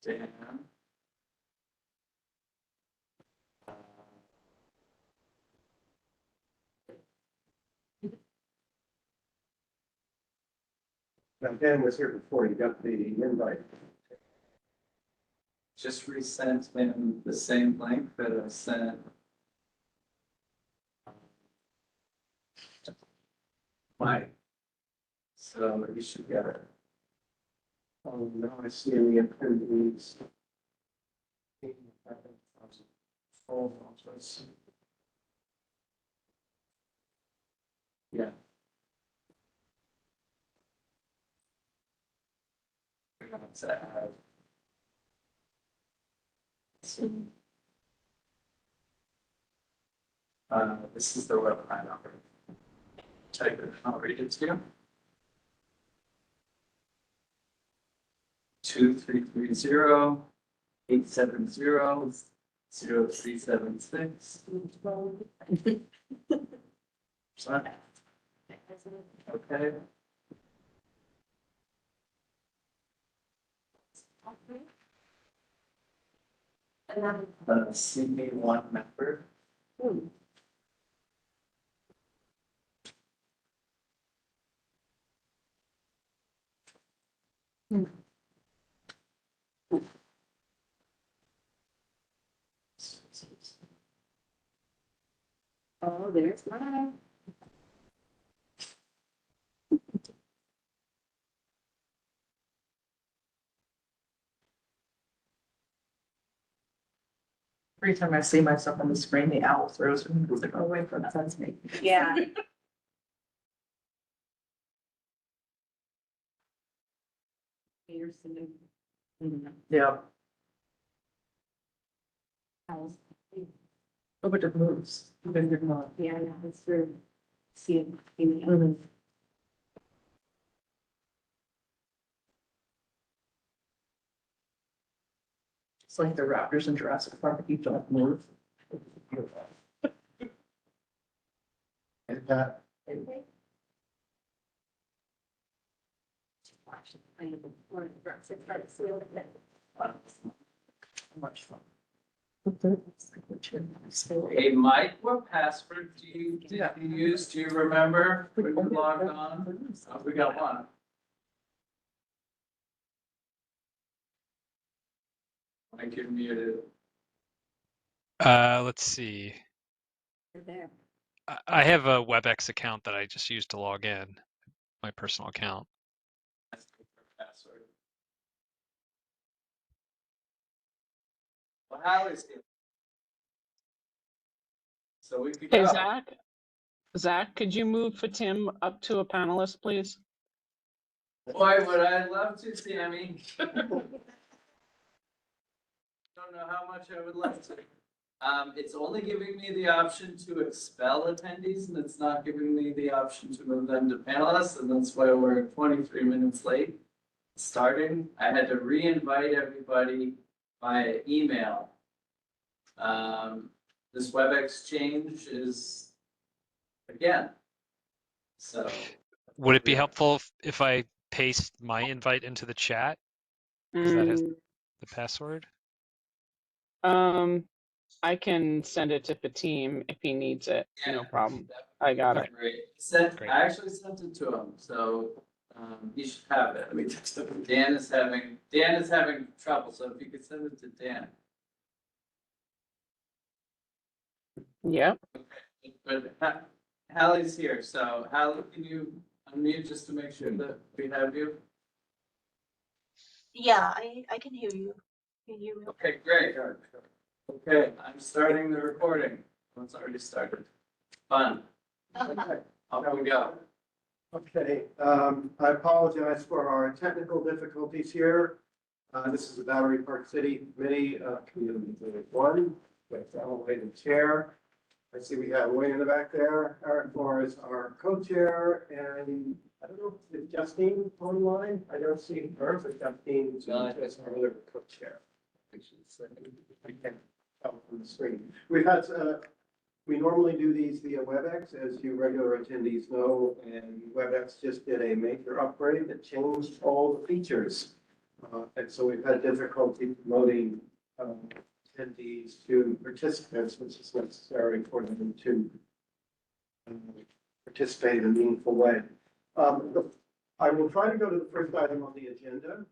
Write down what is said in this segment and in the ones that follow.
Dan. Now, Dan was here before, you got the invite. Just resent him the same link that I sent. Mike. So you should get it. Oh, no, I see in the attendees. Oh, let's- Yeah. We're going to add. This is the webinar number. Type it, I'll read it to you. 2330-870-0376. Okay. CB1 member. Oh, there's mine. Every time I see myself on the screen, the owl throws me. It's like, oh, wait, that's me. Yeah. Peterson. Yeah, House. oh, but it moves. Even if you're not. Yeah, yeah, it's true. See it. Mhm. It's like the raptors in Jurassic Park, you don't move. And that, Much fun. Hey, Mike, what password did you use? Do you remember when you logged on? Oh, we got one. Mike, you're muted. Let's see. There. I have a WebEx account that I just use to log in, my personal account. That's the password. Well, Hallie's here. So we could Hey, go. Zach. Zach, could you move for Tim up to a panelist, please? Boy, would I love to, Sammy. Don't know how much I would love to. It's only giving me the option to expel attendees, and it's not giving me the option to move them to panelists, and that's why we're 23 minutes late starting. I had to re-invite everybody via email. This WebEx change is, again, so. Would it be helpful if I paste my invite into the chat? Because that has the password. I can send it to Fatim if he needs it. No Yeah, problem. that I got would be it. Great. Great. I actually sent it to him, so, he should have it. Let me text him. Dan is having trouble, so if you could send it to Dan. Yep. But Hallie's here, so Hallie, can you unmute just to make sure that we have you? Yeah, I can hear you. Can you? Okay, great. Okay, I'm starting the recording. It's already started. Fun. okay. Off we go. Okay, I apologize for our technical difficulties here. This is the Battery Park City Committee, Community Unit 1, with Ellen Wade, the chair. I see we have Wayne in the back there, Eric Flores, our co-chair, and I don't know if Justine online. I don't see her, but Justine is our other co-chair. I can't tell from the screen. We've had, we normally do these via WebEx, as you regular attendees know, and WebEx just did a major upgrade that changed all the features. And so we've had difficulty promoting attendees to participants, which is necessary for them to participate in a meaningful way. I will try to go to the first item on the agenda,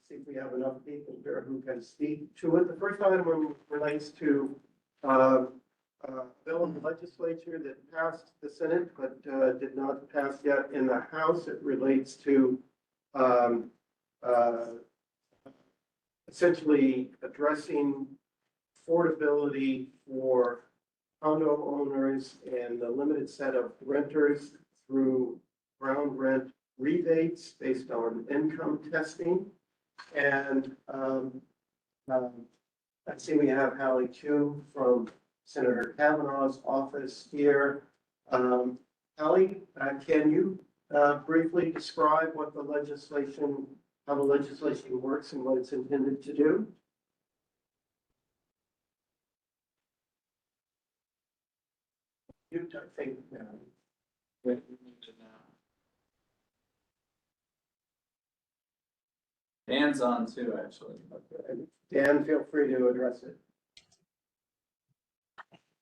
see if we have enough people here who can speak to it. The first item relates to bill in the legislature that passed the Senate but did not pass yet in the House. It relates to essentially addressing affordability for condo owners and a limited set of renters through ground rent rebates based on income testing. And I see we have Hallie Chu from Senator Kavanaugh's office here. Hallie, can you briefly describe what the legislation, how the legislation works and what it's intended to do? You think, Dan's on too, actually. Dan, feel free to address it.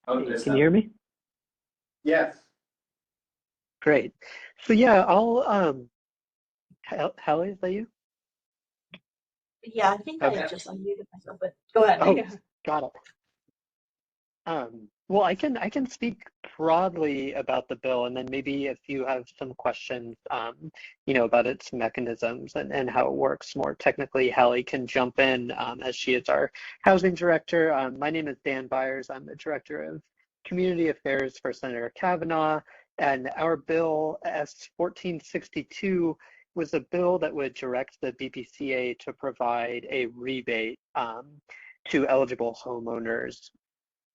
Okay, Can you hear me? Yes. Great. So yeah, I'll Hallie, is that you? Yeah, I think I Okay. just unmuted myself, but go ahead. Oh, got it. Well, I can speak broadly about the bill, and then maybe if you have some questions, about its mechanisms and how it works more technically, Hallie can jump in as she is our housing director. My name is Dan Byers. I'm the director of community affairs for Senator Kavanaugh, and our bill S1462 was a bill that would direct the BPCA to provide a rebate to eligible homeowners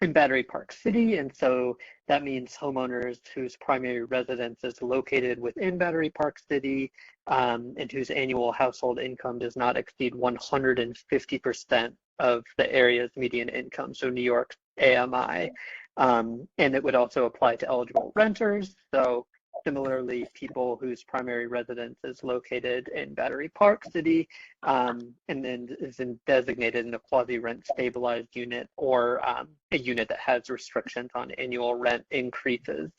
in Battery Park City. And so that means homeowners whose primary residence is located within Battery Park City and whose annual household income does not exceed 150% of the area's median income, so New York's AMI. And it would also apply to eligible renters. So similarly, people whose primary residence is located in Battery Park City and then is designated in a quasi-rent stabilized unit or a unit that has restrictions on annual rent increases,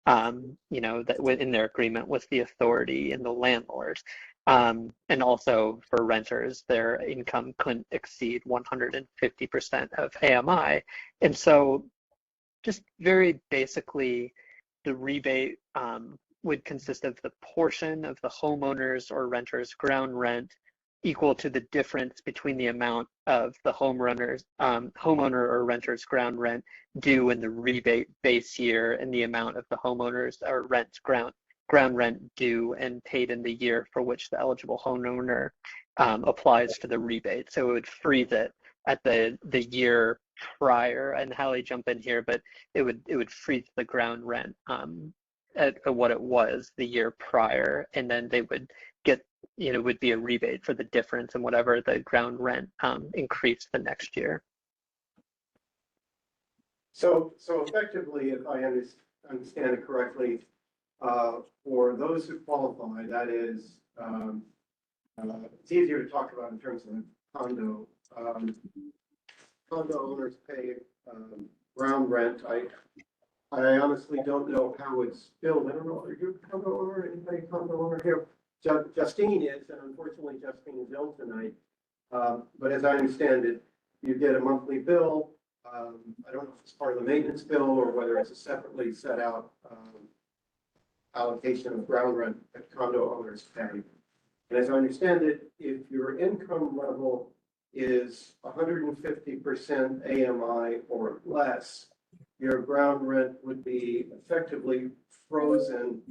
that within their agreement with the authority and the landlord. And also for renters, their income couldn't exceed 150% of AMI. And so just very basically, the rebate would consist of the portion of the homeowner's or renter's ground rent equal to the difference between the amount of the homeowner or renter's ground rent due in the rebate base year and the amount of the homeowner's or rent's ground rent due and paid in the year for which the eligible homeowner applies for the rebate. So it would freeze it at the year prior, and Hallie jump in here, but it would freeze the ground rent at what it was the year prior, and then they would get, would be a rebate for the difference in whatever the ground rent increased the next year. So effectively, if I understand it correctly, for those who qualify, that is, it's easier to talk about in terms of condo. Condo owners pay ground rent. I honestly don't know how it's billed. I don't know. Are you a condo owner? Anybody a condo owner here? Justine is, and unfortunately Justine is ill tonight. But as I understand it, you get a monthly bill. I don't know if it's part of the maintenance bill or whether it's a separately set out allocation of ground rent that condo owners pay. And as I understand it, if your income level is 150% AMI or less, your ground rent would be effectively frozen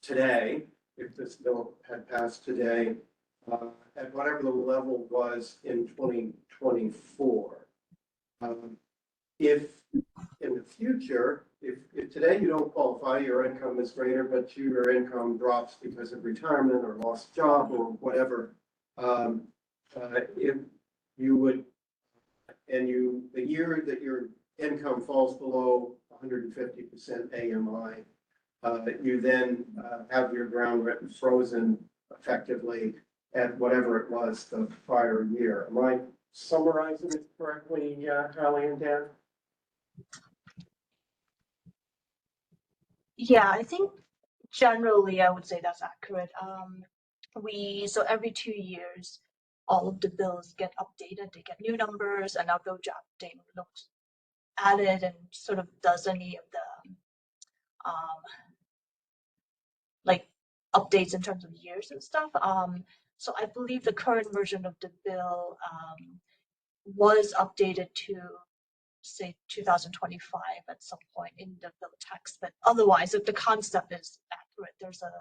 today, if this bill had passed today, at whatever the level was in 2024. If in the future, if today you don't qualify, your income is greater, but your income drops because of retirement or lost job or whatever, if you would, and the year that your income falls below 150% AMI, you then have your ground rent frozen effectively at whatever it was the prior year. Am I summarizing it correctly, Hallie and Dan? Yeah, I think generally I would say that's accurate. So every 2 years, all of the bills get updated, they get new numbers, and our bill draft update looks at it and sort of does any of the like updates in terms of years and stuff. So I believe the current version of the bill was updated to say 2025 at some point in the bill text, but otherwise, if the concept is accurate, there's a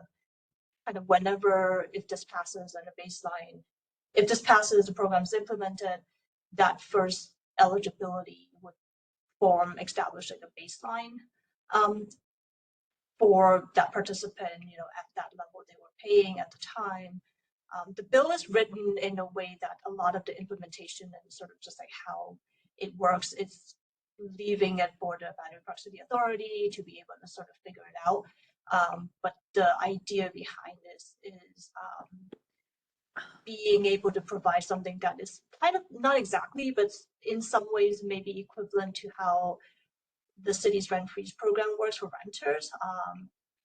kind of whenever, if this passes and a baseline, if this passes, the program's implemented, that first eligibility would establish like a baseline for that participant, at that level they were paying at the time. The bill is written in a way that a lot of the implementation and sort of just like how it works, it's leaving it for the Battery Park City Authority to be able to sort of figure it out. But the idea behind this is being able to provide something that is kind of not exactly, but in some ways maybe equivalent to how the city's rent freeze program works for renters.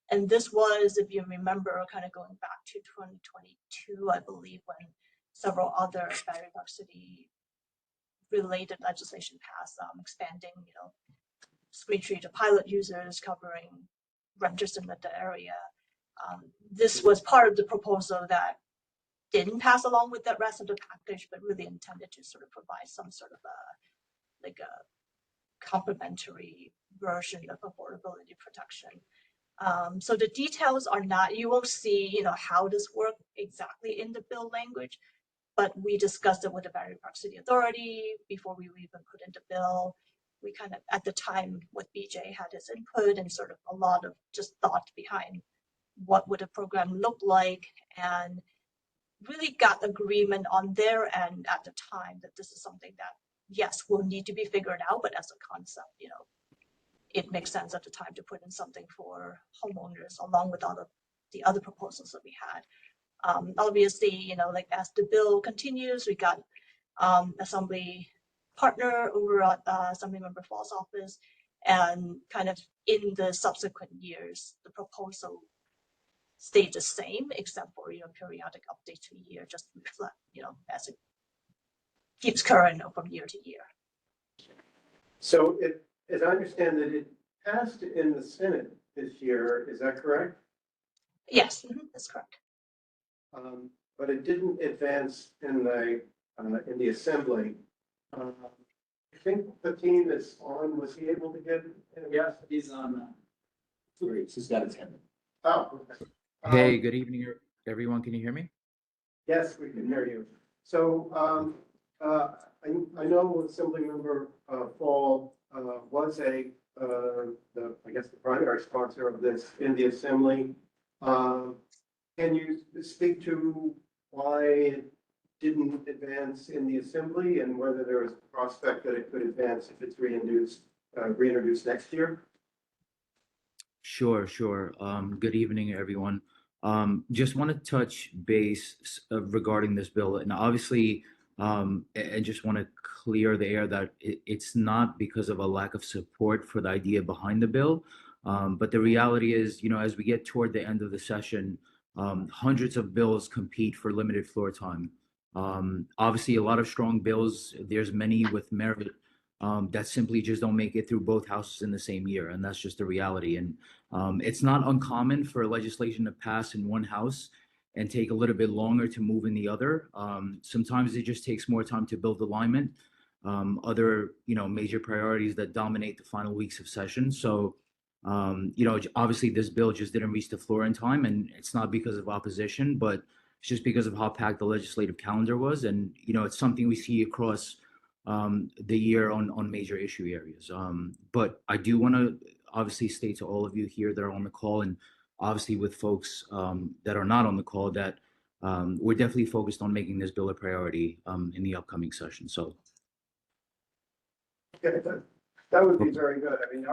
And this was, if you remember, kind of going back to 2022, I believe, when several other Battery Park City related legislation passed, expanding, screen tree to pilot users, covering renters in the area. This was part of the proposal that didn't pass along with the rest of the package, but really intended to sort of provide some sort of a complementary version of affordability protection. So the details are not, you won't see, how this works exactly in the bill language, but we discussed it with the Battery Park City Authority before we even put in the bill. We kind of, at the time with BJ, had his input and sort of a lot of just thought behind what would a program look like, and really got agreement on their end at the time that this is something that, yes, will need to be figured out, but as a concept, it makes sense at the time to put in something for homeowners along with all of the other proposals that we had. Obviously, like as the bill continues, we got Assembly partner over at Assemblymember Fall's office, and kind of in the subsequent years, the proposal stayed the same, except for periodic updates to year, just to reflect, as it keeps current from year to year. So as I understand that it passed in the Senate this year, is that correct? Yes, that's correct. But it didn't advance in the Assembly. I think the team is on, was he able to get? Yes, he's on that. Great, he's got his hand. Oh, okay. Hey, good evening, everyone. Can you hear me? Yes, we can hear you. So I know Assemblymember Fall was I guess the primary sponsor of this in the Assembly. Can you speak to why it didn't advance in the Assembly and whether there is a prospect that it could advance if it's reintroduced next year? Sure. Good evening, everyone. Just want to touch base regarding this bill, and obviously, I just want to clear the air that it's not because of a lack of support for the idea behind the bill, but the reality is, as we get toward the end of the session, hundreds of bills compete for limited floor time. Obviously, a lot of strong bills. There's many with merit that simply just don't make it through both houses in the same year, and that's just the reality. And it's not uncommon for legislation to pass in one house and take a little bit longer to move in the other. Sometimes it just takes more time to build alignment. Other, major priorities that dominate the final weeks of session. So, obviously this bill just didn't reach the floor in time, and it's not because of opposition, but it's just because of how packed the legislative calendar was. And, it's something we see across the year on major issue areas. But I do want to obviously state to all of you here that are on the call, and obviously with folks that are not on the call, that we're definitely focused on making this bill a priority in the upcoming session. So. Yeah, that would be very good. I mean,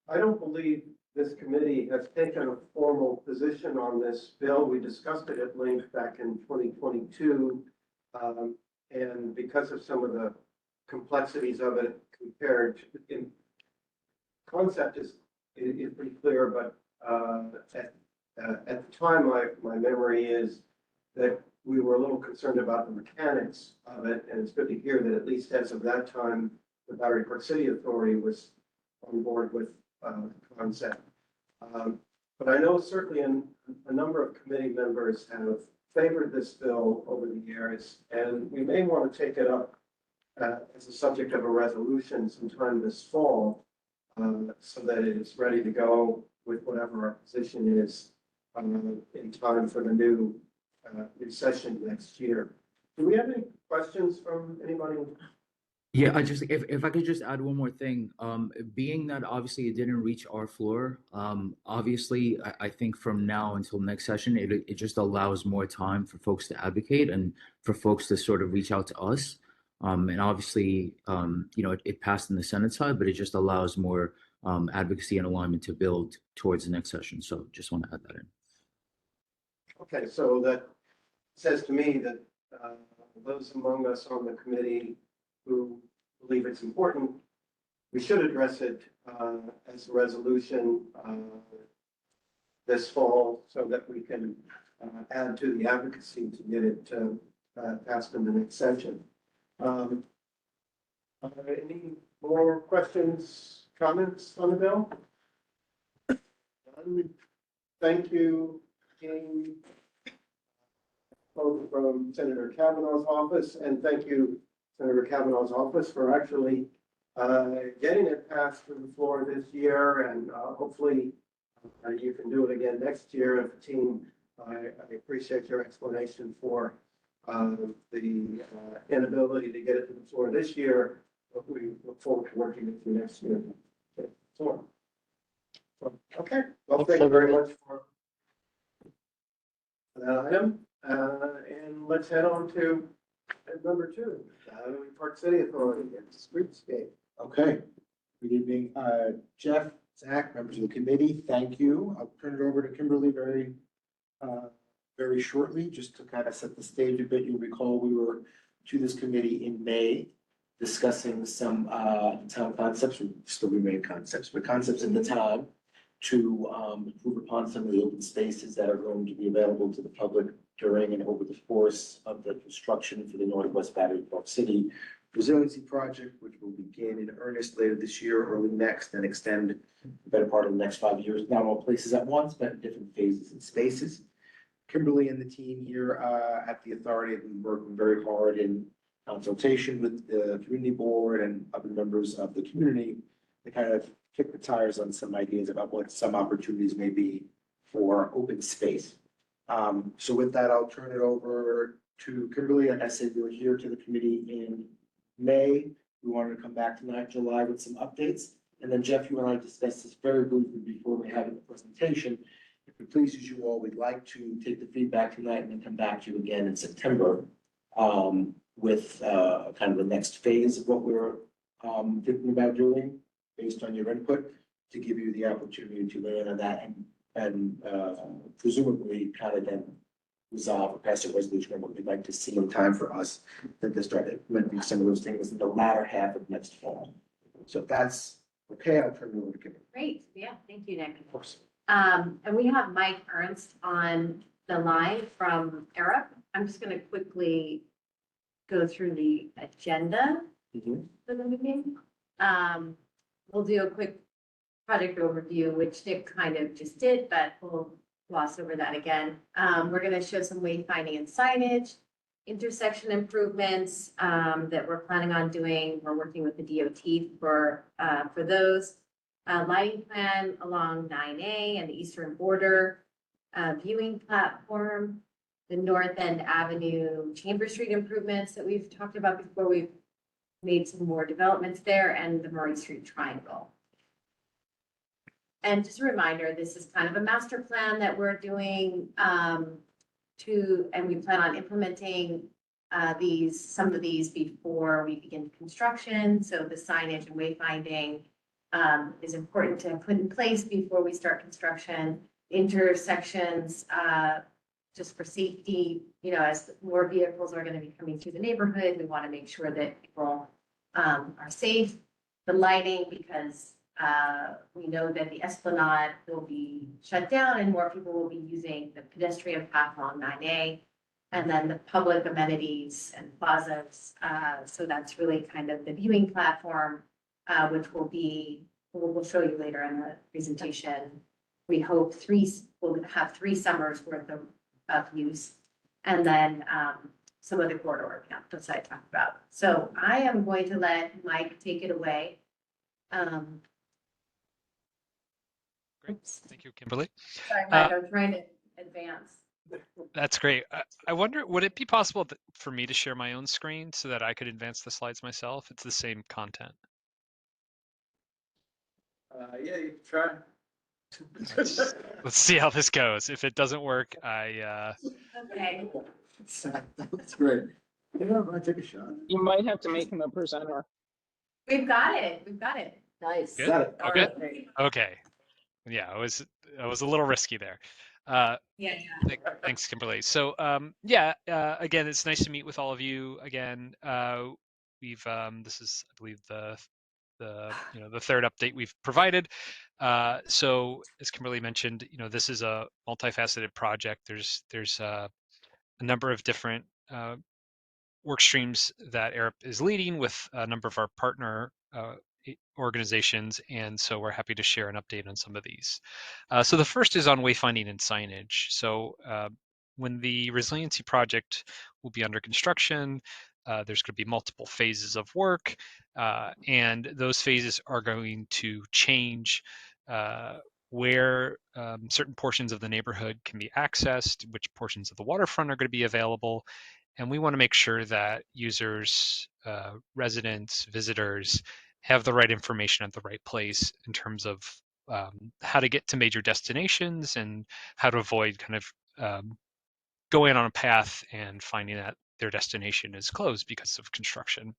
I don't believe this committee has taken a formal position on this bill. We discussed it at length back in 2022. And because of some of the complexities of it compared to, in concept is pretty clear, but at the time, my memory is that we were a little concerned about the mechanics of it, and it's good to hear that at least as of that time, the Battery Park City Authority was on board with the concept. But I know certainly a number of committee members have favored this bill over the years, and we may want to take it up as a subject of a resolution sometime this fall, so that it is ready to go with whatever our position is in time for the new session next year. Do we have any questions from anybody? Yeah, if I could just add one more thing, being that obviously it didn't reach our floor, obviously I think from now until next session, it just allows more time for folks to advocate and for folks to sort of reach out to us. And obviously, you know, it passed in the Senate side, but it just allows more advocacy and alignment to build towards the next session. So just want to add that in. Okay, so that says to me that those among us on the committee who believe it's important, we should address it as a resolution this fall so that we can add to the advocacy to get it passed in the next session. Any more questions, comments on the bill? Thank you, Jane, both from Senator Kavanaugh's office, and thank you, Senator Kavanaugh's office, for actually getting it passed through the floor this year, and hopefully you can do it again next year as a team. I appreciate your explanation for the inability to get it to the floor this year, but we look forward to working with you next year. Okay, well, thank you very much for that item. And let's head on to number 2, Battery Park City Authority and Streetscape. Okay, good evening, Jeff, Zach, members of the committee, thank you. I'll turn it over to Kimberly very shortly, just to kind of set the stage a bit. You'll recall we were to this committee in May discussing some town concepts, or still remain concepts, but concepts in the town to improve upon some of the open spaces that are going to be available to the public during and over the course of the construction for the Northwest Battery Park City Resiliency Project, which will begin in earnest later this year, early next, and extend the better part of the next 5 years, not all places at once, but in different phases and spaces. Kimberly and the team here at the authority have been working very hard in consultation with the community board and other members of the community to kind of kick the tires on some ideas about what some opportunities may be for open space. So with that, I'll turn it over to Kimberly. Like I said, we were here to the committee in May. We wanted to come back tonight, July, with some updates. And then Jeff, you and I discussed this very briefly before we had the presentation. If it pleases you all, we'd like to take the feedback tonight and then come back to you again in September with kind of the next phase of what we're thinking about doing based on your input, to give you the opportunity to weigh in on that and presumably kind of then resolve or pass a resolution on what we'd like to see in time for us then to start implementing some of those things in the latter half of next fall. So if that's okay, I'll turn it over to Kimberly. Great, yeah, thank you, Nick. Of course. And we have Mike Ernst on the line from Arup. I'm just gonna quickly go through the agenda for the meeting. We'll do a quick project overview, which Nick kind of just did, but we'll gloss over that again. We're gonna show some wayfinding and signage, intersection improvements that we're planning on doing. We're working with the DOT for those. Lighting plan along 9A and the eastern border, viewing platform, the North End Avenue, Chambers Street improvements that we've talked about before. We've made some more developments there, and the Murray Street Triangle. And just a reminder, this is kind of a master plan that we're doing and we plan on implementing some of these before we begin construction. So the signage and wayfinding is important to put in place before we start construction. Intersections, just for safety, you know, as more vehicles are gonna be coming through the neighborhood, we wanna make sure that people, are safe. The lighting, because, we know that the Esplanade will be shut down and more people will be using the pedestrian path on 9A. And then the public amenities and plazas, so that's really kind of the viewing platform, which will be, we'll show you later in the presentation. We hope we'll have 3 summers worth of use. And then, some of the corridor campus I talked about. So I am going to let Mike take it away. Great. Thank you, Kimberly. Sorry, Mike, I'm trying to advance. That's great. I wonder, would it be possible for me to share my own screen so that I could advance the slides myself? It's the same content. Yeah, you can try. Let's see how this goes. If it doesn't work, I Okay. That's great. Yeah, I'm gonna take a shot. You might have to make him a presenter. We've got it. Nice. Good? Got it. Oh, good? Okay. Yeah, I was a little risky there. Yeah. Thanks, Kimberly. So yeah, again, it's nice to meet with all of you again. We've this is, I believe, the the third update we've provided. So as Kimberly mentioned, this is a multifaceted project. There's a number of different work streams that Arup is leading with a number of our partner organizations, and so we're happy to share an update on some of these. So the first is on wayfinding and signage. So when the resiliency project will be under construction, there's going to be multiple phases of work, and those phases are going to change where certain portions of the neighborhood can be accessed, which portions of the waterfront are going to be available, and we want to make sure that users, residents, visitors have the right information at the right place in terms of how to get to major destinations and how to avoid kind of going on a path and finding that their destination is closed because of construction.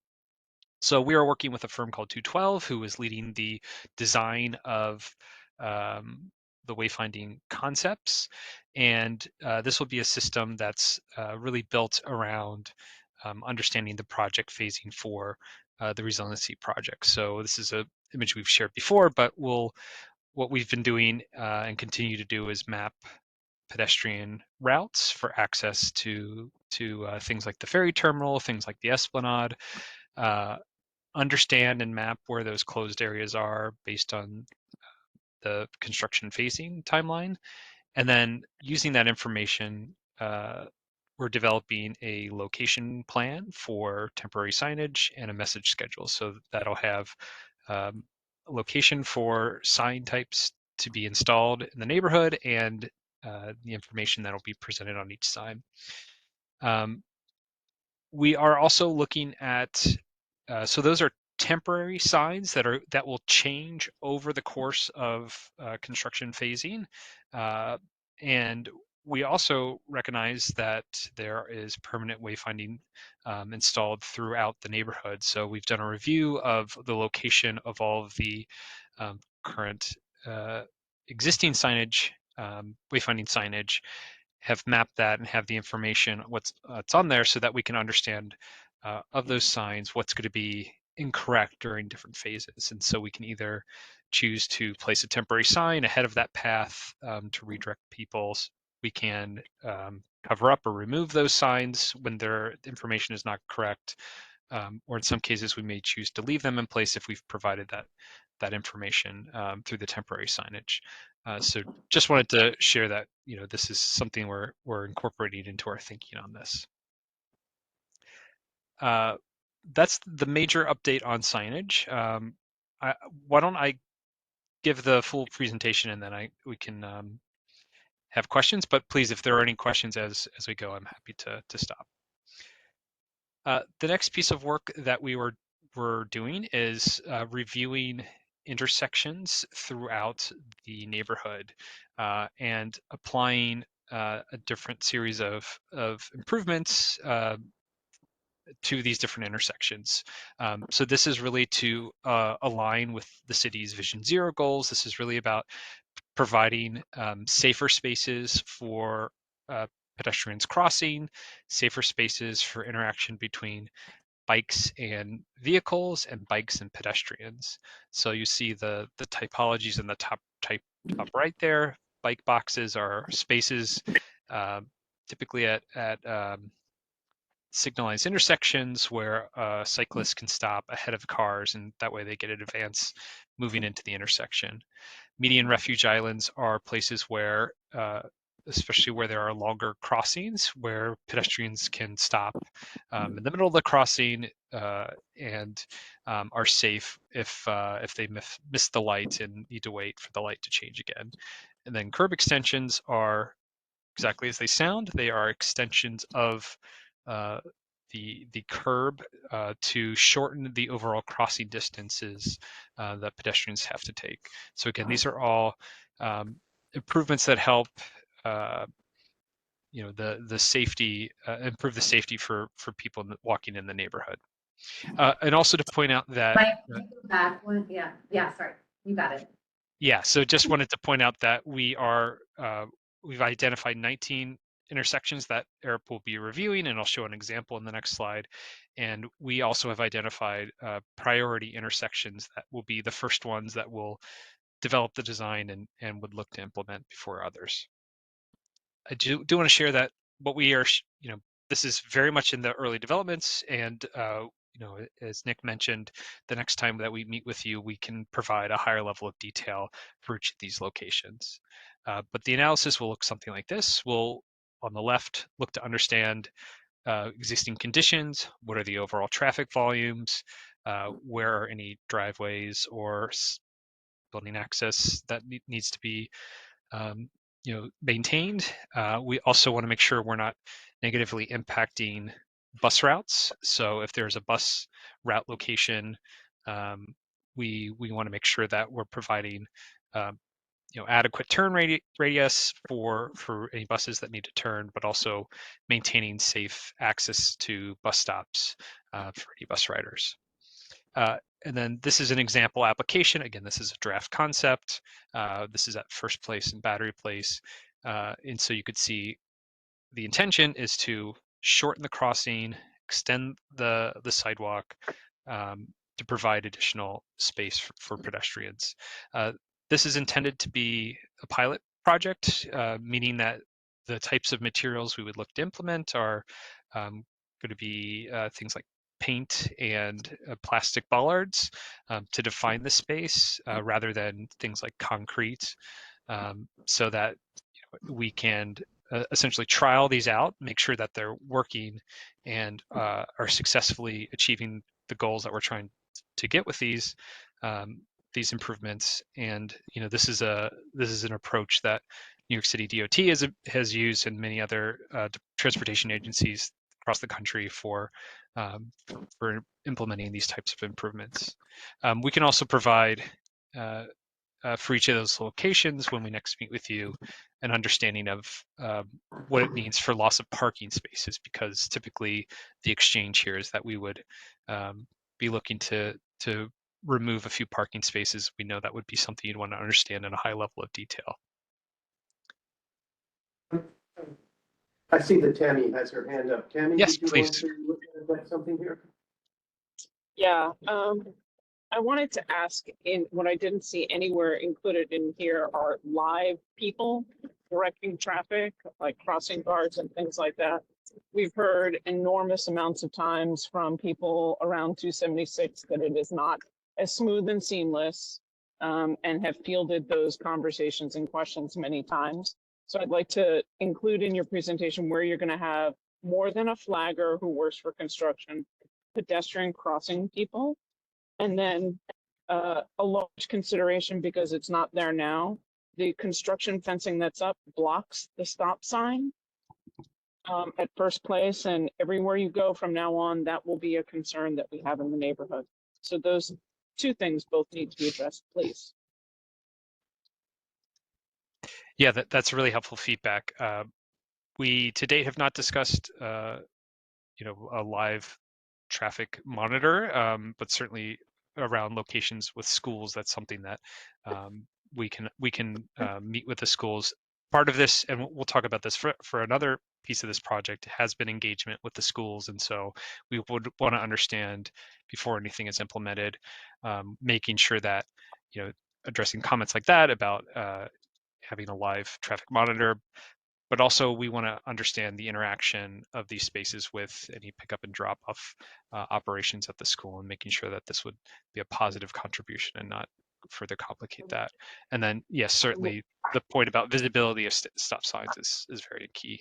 So we are working with a firm called 212, who is leading the design of the wayfinding concepts. And this will be a system that's really built around understanding the project phasing for the resiliency project. So this is an image we've shared before, but what we've been doing and continue to do is map pedestrian routes for access to things like the ferry terminal, things like the Esplanade, understand and map where those closed areas are based on the construction phasing timeline. And then using that information, we're developing a location plan for temporary signage and a message schedule. So that'll have a location for sign types to be installed in the neighborhood and the information that will be presented on each sign. We are also looking at, so those are temporary signs that will change over the course of construction phasing. And we also recognize that there is permanent wayfinding installed throughout the neighborhood. So we've done a review of the location of all of the current existing signage, wayfinding signage, have mapped that and have the information what's on there so that we can understand of those signs what's going to be incorrect during different phases. And so we can either choose to place a temporary sign ahead of that path to redirect people. We can cover up or remove those signs when their information is not correct. Or in some cases, we may choose to leave them in place if we've provided that information through the temporary signage. So just wanted to share that, this is something we're incorporating into our thinking on this. That's the major update on signage. Why don't I give the full presentation and then we can have questions, but please, if there are any questions as we go, I'm happy to stop. The next piece of work that we're doing is reviewing intersections throughout the neighborhood and applying a different series of improvements to these different intersections. So this is really to align with the city's Vision Zero goals. This is really about providing safer spaces for pedestrians crossing, safer spaces for interaction between bikes and vehicles and bikes and pedestrians. So you see the typologies in the top right there. Bike boxes are spaces typically at signalized intersections where cyclists can stop ahead of cars, and that way they get an advance moving into the intersection. Median refuge islands are places where, especially where there are longer crossings, where pedestrians can stop in the middle of the crossing and are safe if they miss the light and need to wait for the light to change again. And then curb extensions are exactly as they sound. They are extensions of the curb to shorten the overall crossing distances that pedestrians have to take. So again, these are all improvements that help the safety, improve the safety for people walking in the neighborhood. And also to point out that Mike, back one, yeah, sorry, you got it. yeah, so just wanted to point out that we've identified 19 intersections that Arup will be reviewing, and I'll show an example in the next slide. And we also have identified priority intersections that will be the first ones that will develop the design and would look to implement before others. I do want to share that what we are, this is very much in the early developments, and as Nick mentioned, the next time that we meet with you, we can provide a higher level of detail for each of these locations. But the analysis will look something like this. We'll, on the left, look to understand existing conditions. What are the overall traffic volumes? Where are any driveways or building access that needs to be maintained? We also want to make sure we're not negatively impacting bus routes. So if there's a bus route location, we want to make sure that we're providing adequate turn radius for any buses that need to turn, but also maintaining safe access to bus stops for any bus riders. And then this is an example application. Again, this is a draft concept. This is at First Place and Battery Place. And so you could see the intention is to shorten the crossing, extend the sidewalk to provide additional space for pedestrians. This is intended to be a pilot project, meaning that the types of materials we would look to implement are going to be things like paint and plastic bollards to define the space rather than things like concrete, so that we can essentially trial these out, make sure that they're working and are successfully achieving the goals that we're trying to get with these improvements. And this is an approach that New York City DOT has used, and many other transportation agencies across the country for implementing these types of improvements. We can also provide for each of those locations, when we next meet with you, an understanding of what it means for loss of parking spaces, because typically the exchange here is that we would be looking to remove a few parking spaces. We know that would be something you'd want to understand in a high level of detail. I see that Tammy has her hand up. Tammy, yes, did you please. want to look at something here? Yeah, I wanted to ask, in what I didn't see anywhere included in here are live people directing traffic, like crossing guards and things like that. We've heard enormous amounts of times from people around 276 that it is not as smooth and seamless, and have fielded those conversations and questions many times. So I'd like to include in your presentation where you're going to have more than a flagger who works for construction, pedestrian crossing people, and then a large consideration, because it's not there now, the construction fencing that's up blocks the stop sign at First Place, and everywhere you go from now on, that will be a concern that we have in the neighborhood. So those two things both need to be addressed, please. Yeah, that's really helpful feedback. We to date have not discussed, a live traffic monitor, but certainly around locations with schools, that's something that we can meet with the schools. Part of this, and we'll talk about this for another piece of this project, has been engagement with the schools, and so we would want to understand before anything is implemented, making sure that addressing comments like that about having a live traffic monitor, but also we want to understand the interaction of these spaces with any pickup and drop off operations at the school, and making sure that this would be a positive contribution and not further complicate that. And then, yes, certainly the point about visibility of stop signs is very key.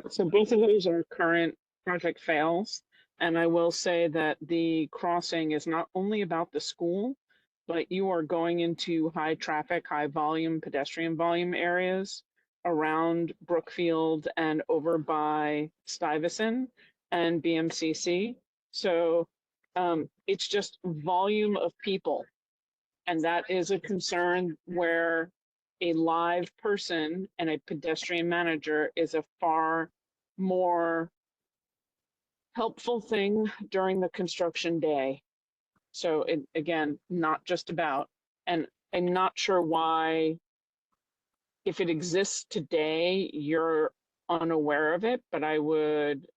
So both of those are current project fails. And I will say that the crossing is not only about the school, but you are going into high traffic, high volume, pedestrian volume areas around Brookfield and over by Stuyvesant and BMCC. So it's just volume of people. And that is a concern where a live person and a pedestrian manager is a far more helpful thing during the construction day. So it, again, not just about, and I'm not sure why, if it exists today, you're unaware of it, but I would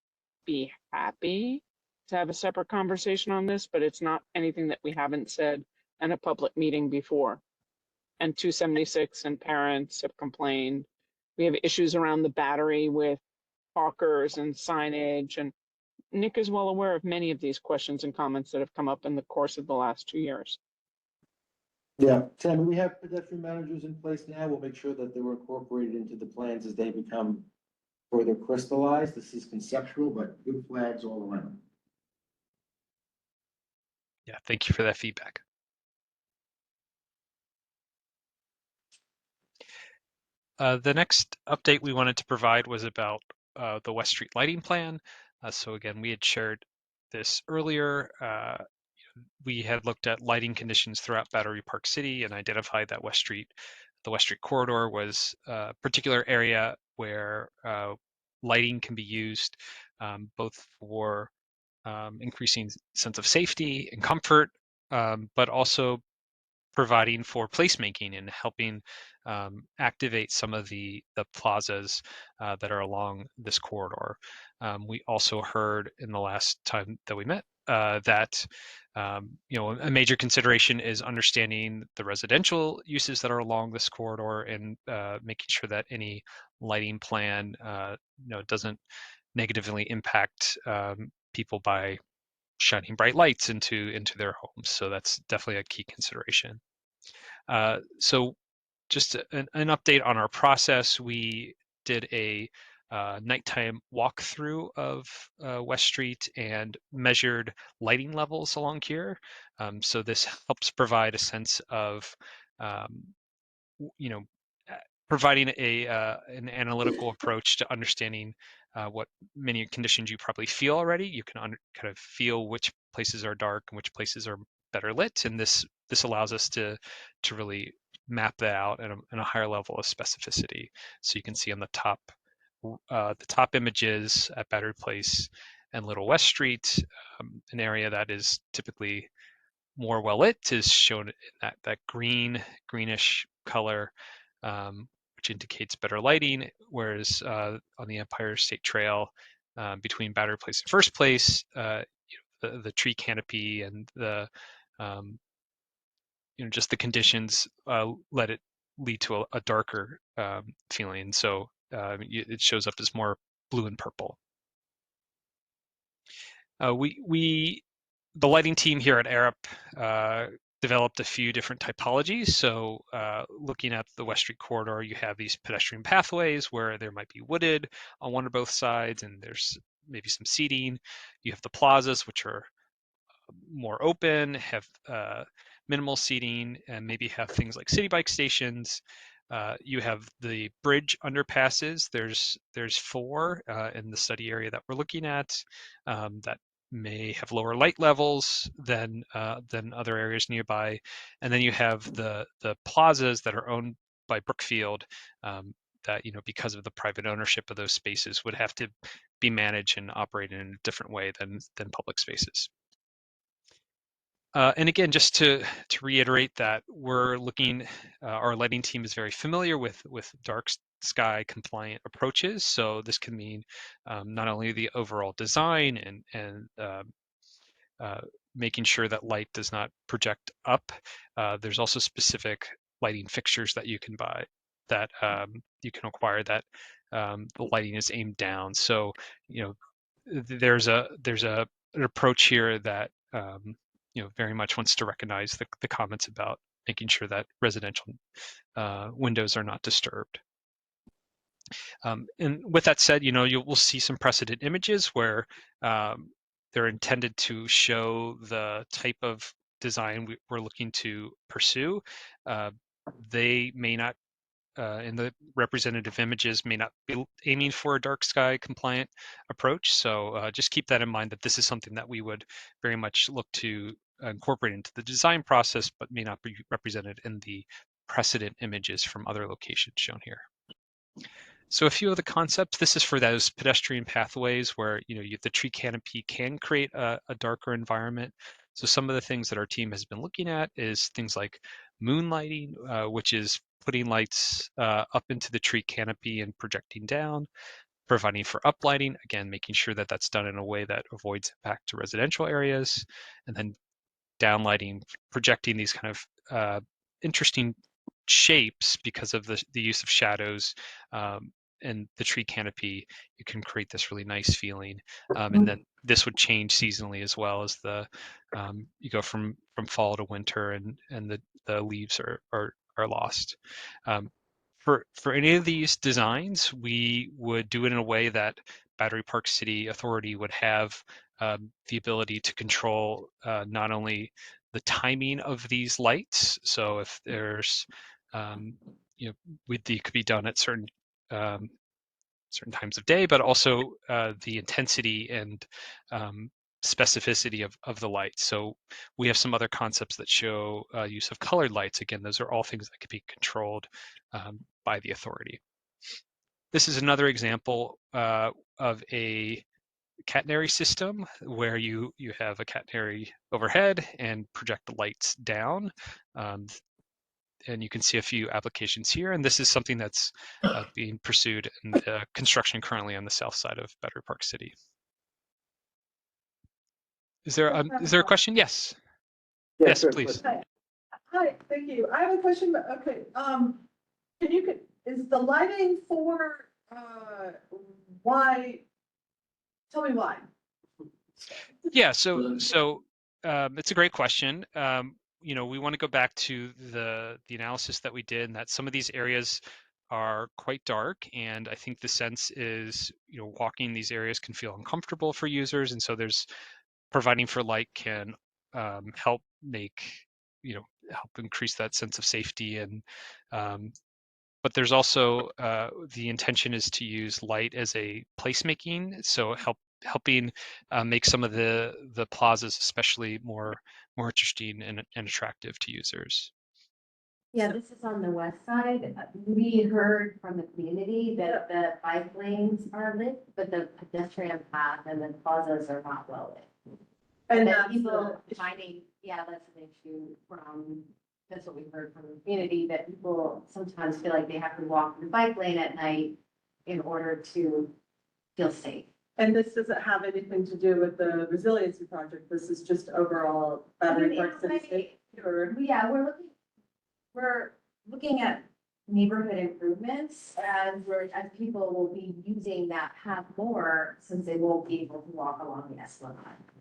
be happy to have a separate conversation on this, but it's not anything that we haven't said in a public meeting before. And 276 and parents have complained. We have issues around the battery with hawkers and signage, and Nick is well aware of many of these questions and comments that have come up in the course of the last 2 years. Yeah, Tim, we have pedestrian managers in place now. We'll make sure that they were incorporated into the plans as they become further crystallized. This is conceptual, but good flags all around. Yeah, thank you for that feedback. The next update we wanted to provide was about the West Street lighting plan. So again, we had shared this earlier. We had looked at lighting conditions throughout Battery Park City and identified that the West Street corridor was a particular area where lighting can be used both for increasing sense of safety and comfort, but also providing for placemaking and helping activate some of the plazas that are along this corridor. We also heard in the last time that we met that a major consideration is understanding the residential uses that are along this corridor and making sure that any lighting plan doesn't negatively impact people by shining bright lights into their homes. So that's definitely a key consideration. So just an update on our process. We did a nighttime walkthrough of West Street and measured lighting levels along here. So this helps provide a sense of, providing an analytical approach to understanding what many conditions you probably feel already. You can kind of feel which places are dark and which places are better lit, and this allows us to really map that out in a higher level of specificity. So you can see on the top images at Battery Place and Little West Street, an area that is typically more well lit is shown in that greenish color, which indicates better lighting, whereas on the Empire State Trail between Battery Place and First Place, the tree canopy and the just the conditions let it lead to a darker feeling. So it shows up as more blue and purple. The lighting team here at Arup developed a few different typologies. So looking at the West Street corridor, you have these pedestrian pathways where there might be wooded on one or both sides, and there's maybe some seating. You have the plazas, which are more open, have minimal seating, and maybe have things like city bike stations. You have the bridge underpasses. There's 4 in the study area that we're looking at that may have lower light levels than other areas nearby. And then you have the plazas that are owned by Brookfield that, you know, because of the private ownership of those spaces, would have to be managed and operated in a different way than public spaces. And again, just to reiterate that we're looking, our lighting team is very familiar with dark sky compliant approaches. So this can mean not only the overall design and making sure that light does not project up. There's also specific lighting fixtures that you can buy, that you can acquire, that the lighting is aimed down. So, you know, there's an approach here that you know, very much wants to recognize the comments about making sure that residential windows are not disturbed. And with that said, you know, we'll see some precedent images where they're intended to show the type of design we're looking to pursue. They may not, in the representative images, may not be aiming for a dark sky compliant approach. So just keep that in mind, that this is something that we would very much look to incorporate into the design process, but may not be represented in the precedent images from other locations shown here. So a few of the concepts, this is for those pedestrian pathways where, you know, the tree canopy can create a darker environment. So some of the things that our team has been looking at is things like moonlighting, which is putting lights up into the tree canopy and projecting down, providing for uplighting, again, making sure that that's done in a way that avoids impact to residential areas, and then downlighting, projecting these kind of interesting shapes because of the use of shadows and the tree canopy. You can create this really nice feeling, and then this would change seasonally as well, as the you go from fall to winter, and the leaves are lost. For any of these designs, we would do it in a way that Battery Park City Authority would have the ability to control not only the timing of these lights. So if there's, you know, they could be done at certain times of day, but also the intensity and specificity of the lights. So we have some other concepts that show use of colored lights. Again, those are all things that could be controlled by the authority. This is another example of a catenary system where you have a catenary overhead and project the lights down. And you can see a few applications here. And this is something that's being pursued in the construction currently on the south side of Battery Park City. Is there a question? Yes. Yes, please. Hi, thank you. I have a question, but okay, is the lighting for, why? Tell me why. Yeah, so it's a great question. You know, we want to go back to the analysis that we did, and that some of these areas are quite dark, and I think the sense is, you know, walking these areas can feel uncomfortable for users, and so there's providing for light can help make, you know, help increase that sense of safety. And but there's also the intention is to use light as a placemaking, so helping make some of the plazas especially more interesting and attractive to users. Yeah, this is on the west side. We heard from the community that the bike lanes are lit, but the pedestrian path and the plazas are not well lit. And that people finding, yeah, that's an issue from, that's what we heard from the community, that people sometimes feel like they have to walk the bike lane at night in order to feel safe. And this doesn't have anything to do with the resiliency project. This is just overall Battery Park City. Or yeah, we're looking at neighborhood improvements as people will be using that path more, since they won't be able to walk along the Esplanade.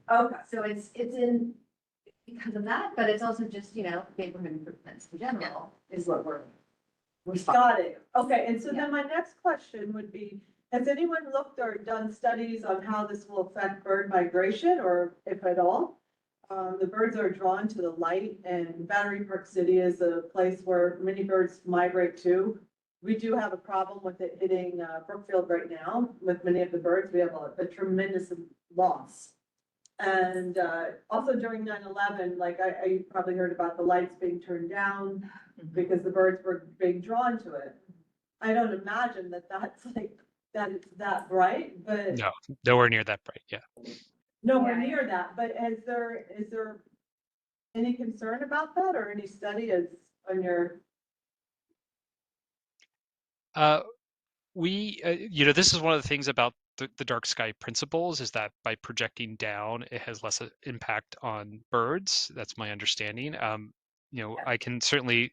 okay. So it's in because of that, but it's also just, you know, neighborhood improvements in general is what we're Got it. Okay, and so then my next question would be, has anyone looked or done studies on how this will affect bird migration, or if at all? The birds are drawn to the light, and Battery Park City is a place where many birds migrate to. We do have a problem with it hitting Brookfield right now. With many of the birds, we have a tremendous loss. And also during 9/11, like I probably heard about the lights being turned down because the birds were being drawn to it. I don't imagine that that's like, that it's that bright, but No, nowhere near that bright. Yeah. nowhere Yeah. near that. But is there any concern about that or any study is on your? This is one of the things about the dark sky principles is that by projecting down, it has less impact on birds. That's my understanding. I can certainly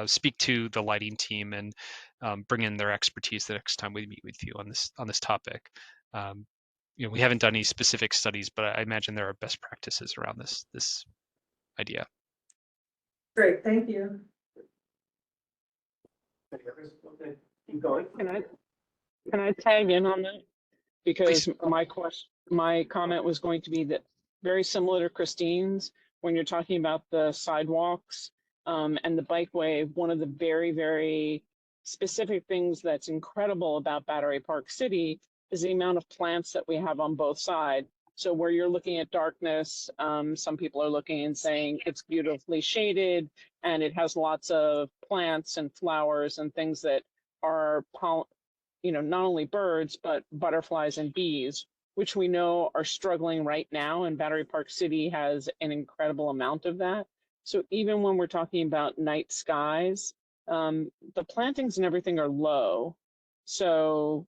speak to the lighting team and bring in their expertise the next time we meet with you on this topic. We haven't done any specific studies, but I imagine there are best practices around this idea. Great, thank you. Any others? Okay, keep going. Can I tag in on that? Because Please. my comment was going to be that very similar to Christine's, when you're talking about the sidewalks and the bikeway, one of the very, very specific things that's incredible about Battery Park City is the amount of plants that we have on both sides. So where you're looking at darkness, some people are looking and saying it's beautifully shaded and it has lots of plants and flowers and things that are not only birds, but butterflies and bees, which we know are struggling right now. And Battery Park City has an incredible amount of that. So even when we're talking about night skies, the plantings and everything are low. So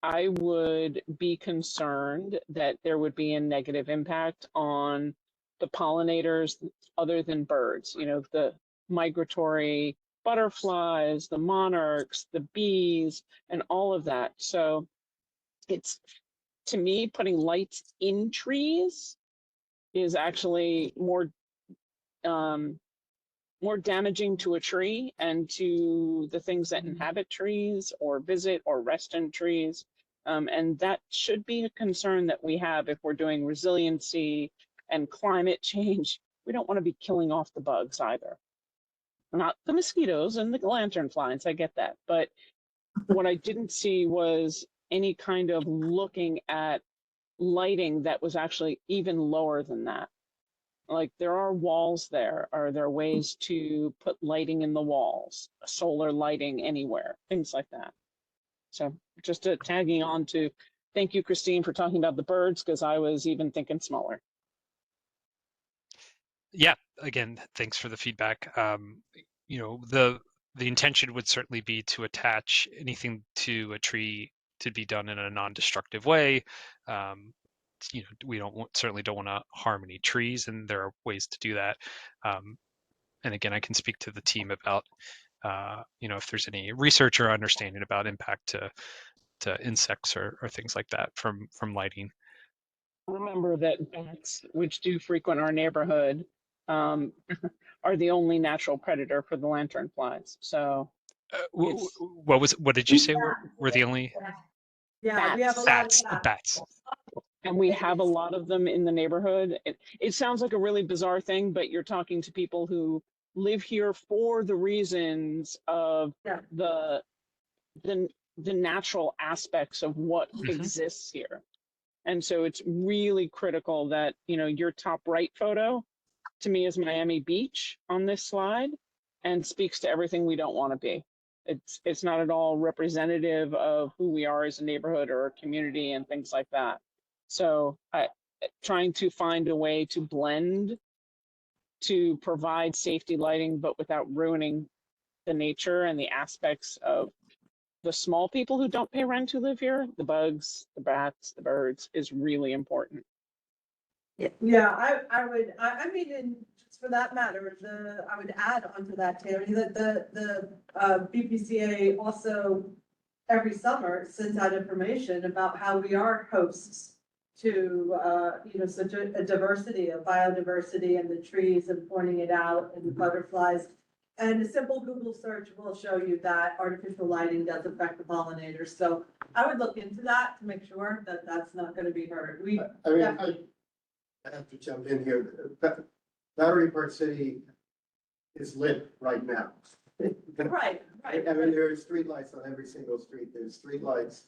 I would be concerned that there would be a negative impact on the pollinators other than birds, the migratory butterflies, the monarchs, the bees, and all of that. So it's, to me, putting lights in trees is actually more damaging to a tree and to the things that inhabit trees or visit or rest in trees. And that should be a concern that we have if we're doing resiliency and climate change. We don't want to be killing off the bugs either. Not the mosquitoes and the lanternflies, I get that. But what I didn't see was any kind of looking at lighting that was actually even lower than that. Like there are walls there. Are there ways to put lighting in the walls, solar lighting anywhere, things like that? So just tagging on to, thank you, Christine, for talking about the birds, because I was even thinking smaller. Yeah, again, thanks for the feedback. The intention would certainly be to attach anything to a tree to be done in a non-destructive way. We certainly don't want to harm any trees, and there are ways to do that. And again, I can speak to the team about if there's any research or understanding about impact to insects or things like that from lighting. Remember that bats, which do frequent our neighborhood, are the only natural predator for the lanternflies. So what did you say? We're the only Yeah, we have a lot of bats. And we have a lot of them in the neighborhood. It sounds like a really bizarre thing, but you're talking to people who live here for the reasons of the natural aspects of what exists here. And so it's really critical that, your top right photo to me is Miami Beach on this slide and speaks to everything we don't want to be. It's not at all representative of who we are as a neighborhood or a community and things like that. So trying to find a way to blend, to provide safety lighting, but without ruining the nature and the aspects of the small people who don't pay rent who live here, the bugs, the bats, the birds, is really important. Yeah, I mean, and just for that matter, I would add onto that, Tammy, that the BPCA also every summer sends out information about how we are hosts to, such a diversity of biodiversity and the trees and pointing it out and the butterflies. And a simple Google search will show you that artificial lighting does affect the pollinators. So I would look into that to make sure that that's not going to be heard. I have to jump in here. Battery Park City is lit right now. Right. I mean, there are streetlights on every single street. There's streetlights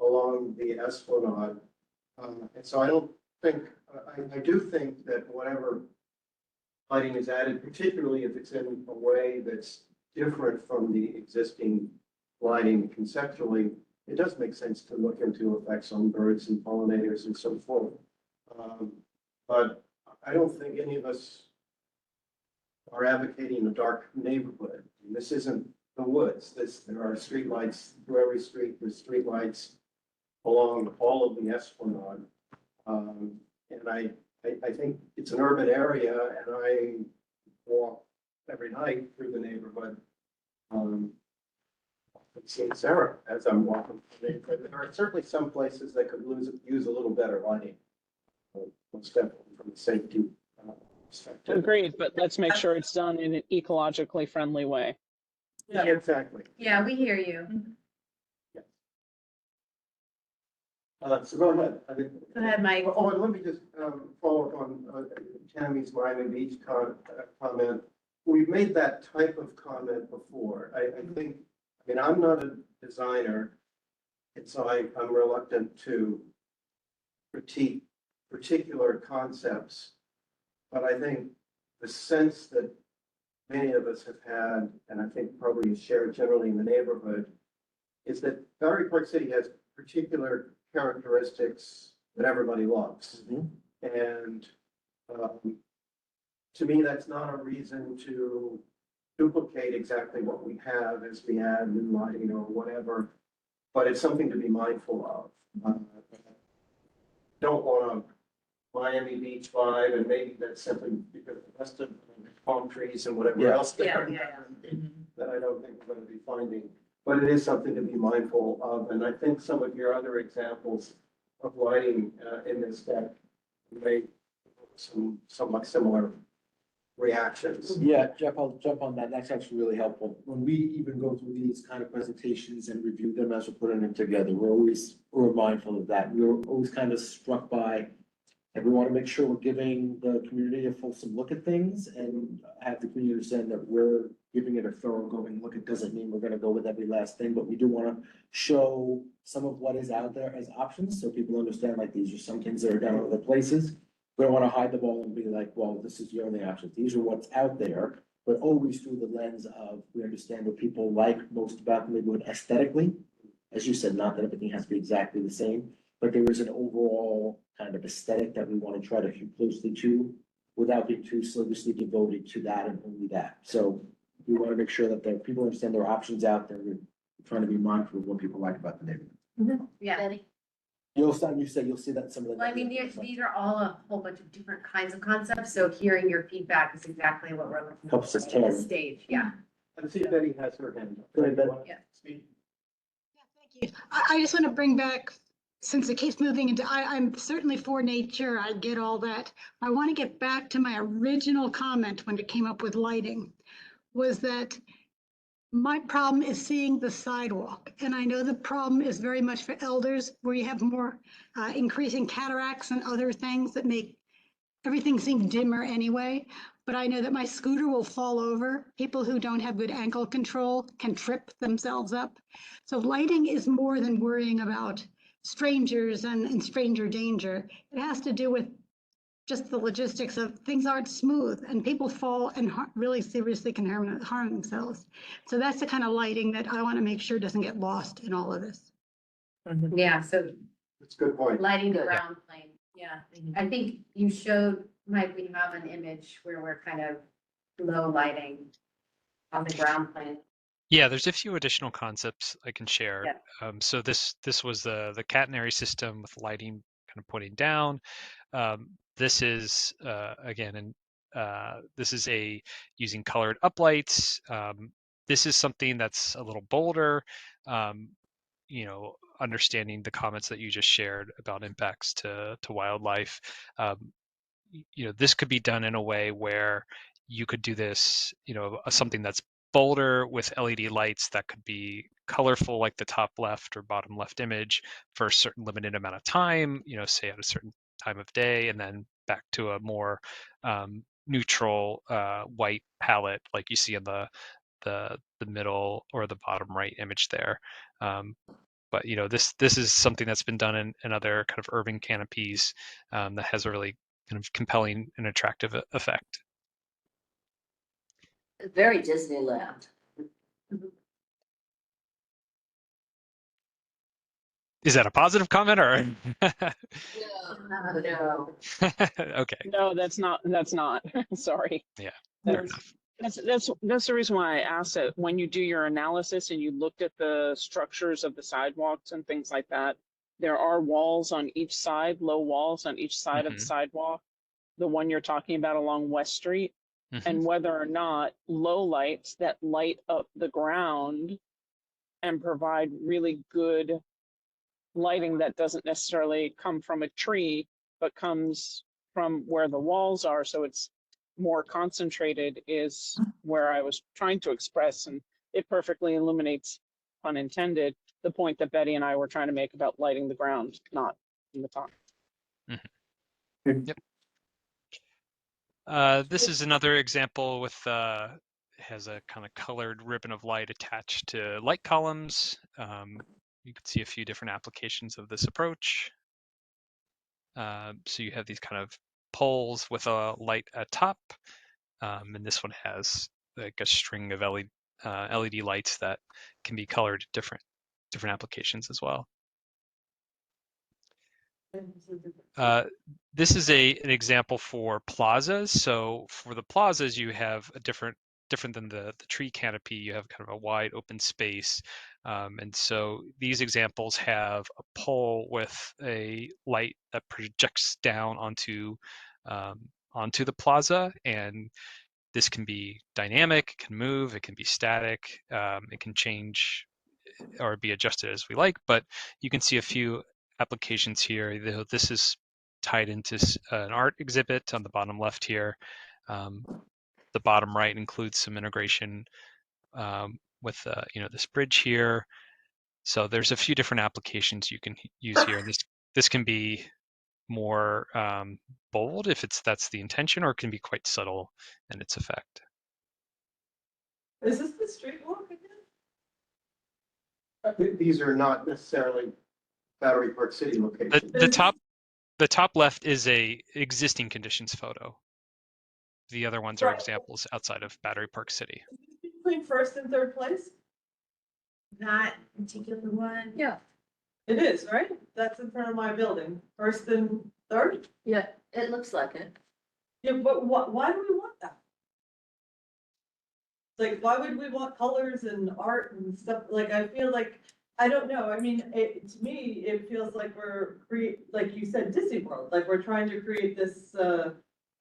along the Esplanade. And so I don't think, I do think that whatever lighting is added, particularly if it's in a way that's different from the existing lighting conceptually, it does make sense to look into effects on birds and pollinators and so forth. But I don't think any of us are advocating a dark neighborhood. This isn't the woods. There are streetlights through every street. There's streetlights along all of the Esplanade. And I think it's an urban area, and I walk every night through the neighborhood. I've seen Sarah as I'm walking through the neighborhood. There are certainly some places that could use a little better lighting. Most definitely from the safety perspective. Agreed, but let's make sure it's done in an ecologically friendly way. Yeah, exactly. Yeah, we hear you. So go ahead. Go ahead, Mike. Oh, and let me just follow up on Tammy's Miami Beach comment. We've made that type of comment before. I think, I mean, I'm not a designer, and so I'm reluctant to critique particular concepts. But I think the sense that many of us have had, and I think probably is shared generally in the neighborhood, is that Battery Park City has particular characteristics that everybody loves. And to me, that's not a reason to duplicate exactly what we have as we add new lighting or whatever, but it's something to be mindful of. Don't want a Miami Beach vibe, and maybe that's simply because the rest of the palm trees and whatever else there that I don't think we're going to be finding. But it is something to be mindful of, and I think some of your other examples of lighting in this deck may some somewhat similar reactions. Yeah, Jeff, I'll jump on that. That's actually really helpful. When we even go through these kind of presentations and review them as we're putting them together, we're mindful of that. We're always kind of struck by, and we want to make sure we're giving the community a fulsome look at things and have the community understand that we're giving it a thoroughgoing look. It doesn't mean we're going to go with every last thing, but we do want to show some of what is out there as options so people understand like these are some things that are done in other places. We don't want to hide the ball and be like, well, this is the only option. These are what's out there, but always through the lens of we understand what people like most about the neighborhood aesthetically. As you said, not that everything has to be exactly the same, but there is an overall kind of aesthetic that we want to try to keep closely to without being too slavishly devoted to that and only that. So we want to make sure that the people understand there are options out there. We're trying to be mindful of what people like about the neighborhood. Yeah. You said you'll see that in some of the. Well, I mean, these are all a whole bunch of different kinds of concepts, so hearing your feedback is exactly what we're looking for Helps us at tailor. this stage, yeah. I see Betty has her hand up. Go ahead, Betty. Yeah. Speak. Thank you. I just want to bring back, since it keeps moving into, I'm certainly for nature, I get all that. I want to get back to my original comment when it came up with lighting, was that my problem is seeing the sidewalk. And I know the problem is very much for elders where you have more increasing cataracts and other things that make everything seem dimmer anyway. But I know that my scooter will fall over. People who don't have good ankle control can trip themselves up. So lighting is more than worrying about strangers and stranger danger. It has to do with just the logistics of things aren't smooth and people fall and really seriously can harm themselves. So that's the kind of lighting that I want to make sure doesn't get lost in all of this. Yeah, so That's a good point. lighting the ground plane, yeah. I think you showed, Mike, we have an image where we're kind of low lighting on the ground plane. Yeah, there's a few additional concepts I can share. Yeah. So this was the catenary system with lighting kind of pointing down. This is again, this is using colored uplights. This is something that's a little bolder. Understanding the comments that you just shared about impacts to wildlife. This could be done in a way where you could do this, something that's bolder with LED lights that could be colorful, like the top left or bottom left image, for a certain limited amount of time, say at a certain time of day, and then back to a more neutral white palette like you see in the middle or the bottom right image there. But this is something that's been done in other kind of urban canopies that has a really kind of compelling and attractive effect. Very Disneyland. Is that a positive comment or? No. Okay. No, that's not, sorry. Yeah. Fair That's, enough. that's the reason why I asked that when you do your analysis and you looked at the structures of the sidewalks and things like that, there are walls on each side, low walls on each side of the Mhm. sidewalk, the one you're talking about along West Street, Mhm. and whether or not low lights that light up the ground and provide really good lighting that doesn't necessarily come from a tree, but comes from where the walls are, so it's more concentrated, is where I was trying to express, and it perfectly illuminates, pun intended, the point that Betty and I were trying to make about lighting the ground, not in the top. Yep. This is another example with has a kind of colored ribbon of light attached to light columns. You can see a few different applications of this approach. So you have these kind of poles with a light at top, and this one has like a string of LED lights that can be colored different applications as well. This is an example for plazas. So for the plazas, you have a different than the tree canopy. You have kind of a wide open space, and so these examples have a pole with a light that projects down onto the plaza, and this can be dynamic, it can move, it can be static, it can change or be adjusted as we like. But you can see a few applications here. This is tied into an art exhibit on the bottom left here. The bottom right includes some integration with this bridge here. So there's a few different applications you can use here. This can be more bold if that's the intention, or it can be quite subtle in its effect. Is this the street walk again? These are not necessarily Battery Park City locations. The top left is a existing conditions photo. The other ones are Right. examples outside of Battery Park City. Between first and third place? That particular one? Yeah. It is, right? That's in front of my building, first and third? Yeah, it looks like it. Yeah, but why do we want that? Like, why would we want colors and art and stuff? Like, I feel like, I don't know, I mean, to me, it feels like we're like you said, Disney World, like we're trying to create this,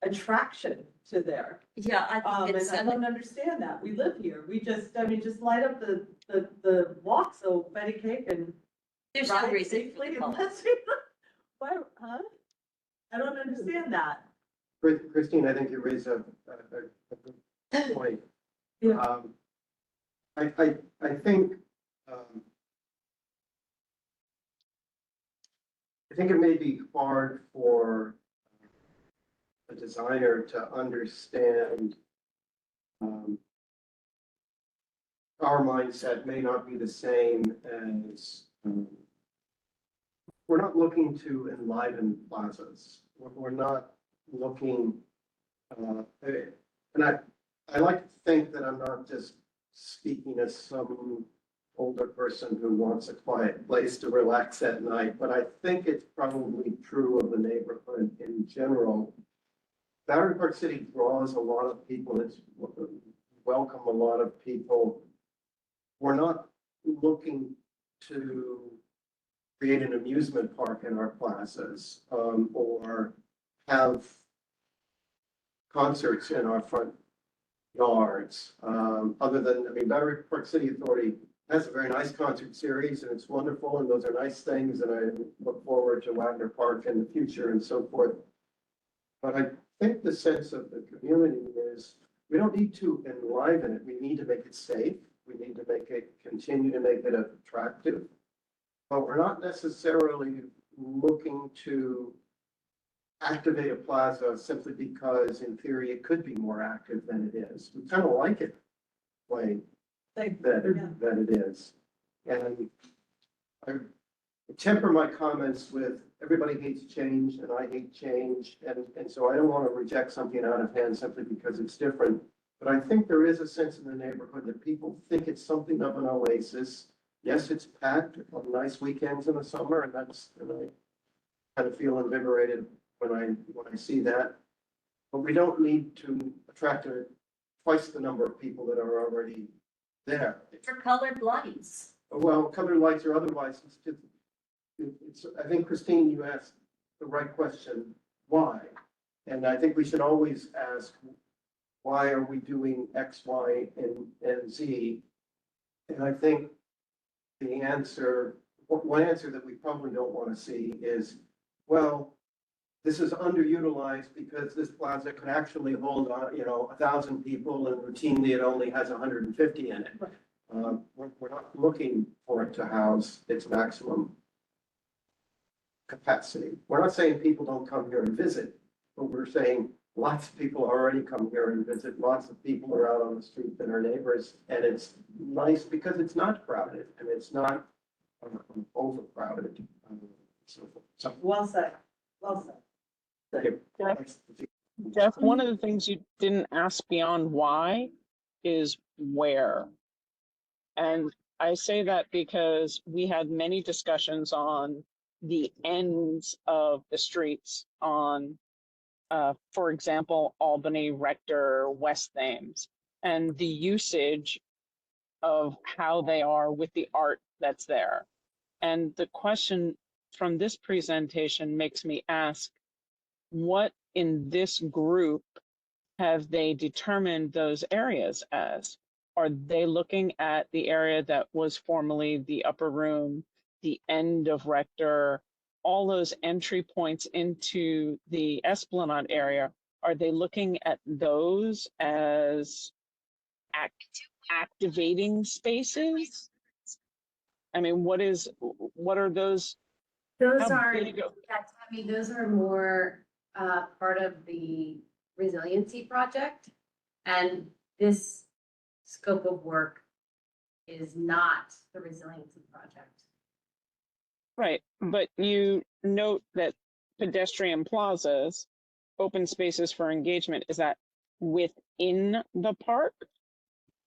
attraction to there. Yeah, I think And I don't understand that. We live here. We just, I mean, just light up the walk so Betty Cake and there's no ride reason. safely. Why, huh? I don't understand that. Christine, I think you raise a good point. Yeah. I think, I think it may be hard for a designer to understand, our mindset may not be the same as, we're not looking to enliven plazas. We're not looking, and I like to think that I'm not just speaking as some older person who wants a quiet place to relax at night, but I think it's probably true of the neighborhood in general. Battery Park City draws a lot of people. It's welcome a lot of people. We're not looking to create an amusement park in our plazas, or have concerts in our front yards. Other than, I mean, Battery Park City Authority has a very nice concert series, and it's wonderful, and those are nice things, and I look forward to Wagner Park in the future and so forth. But I think the sense of the community is we don't need to enliven it. We need to make it safe. We need to continue to make it attractive. But we're not necessarily looking to activate a plaza simply because in theory it could be more active than it is. We kind of like it way that it is. And I temper my comments with everybody hates change and I hate change. And so I don't want to reject something out of hand simply because it's different. But I think there is a sense in the neighborhood that people think it's something of an oasis. yes, it's packed on nice weekends in the summer, and I kind of feel invigorated when I see that. But we don't need to attract twice the number of people that are already there. For colored lights. Well, colored lights or otherwise, I think, Christine, you asked the right question, why? And I think we should always ask, why are we doing X, Y, and Z? And I think the answer, one answer that we probably don't want to see is, well, this is underutilized because this plaza could actually hold, 1,000 people, and routinely it only has 150 in it. We're not looking for it to house its maximum capacity. We're not saying people don't come here and visit, but we're saying lots of people already come here and visit. Lots of people are out on the street that are neighbors, and it's nice because it's not crowded and it's not overcrowded. So, Well said, well said. Jeff, one of the things you didn't ask beyond why is where. And I say that because we had many discussions on the ends of the streets on, for example, Albany, Rector, West Thames, and the usage of how they are with the art that's there. And the question from this presentation makes me ask, what in this group have they determined those areas as? Are they looking at the area that was formerly the upper room, the end of Rector, all those entry points into the Esplanade area? Are they looking at those as activating spaces? I mean, what are those? Those How are, big of- those are more part of the resiliency project. And this scope of work is not the resiliency project. Right, but you note that pedestrian plazas, open spaces for engagement, is that within the park?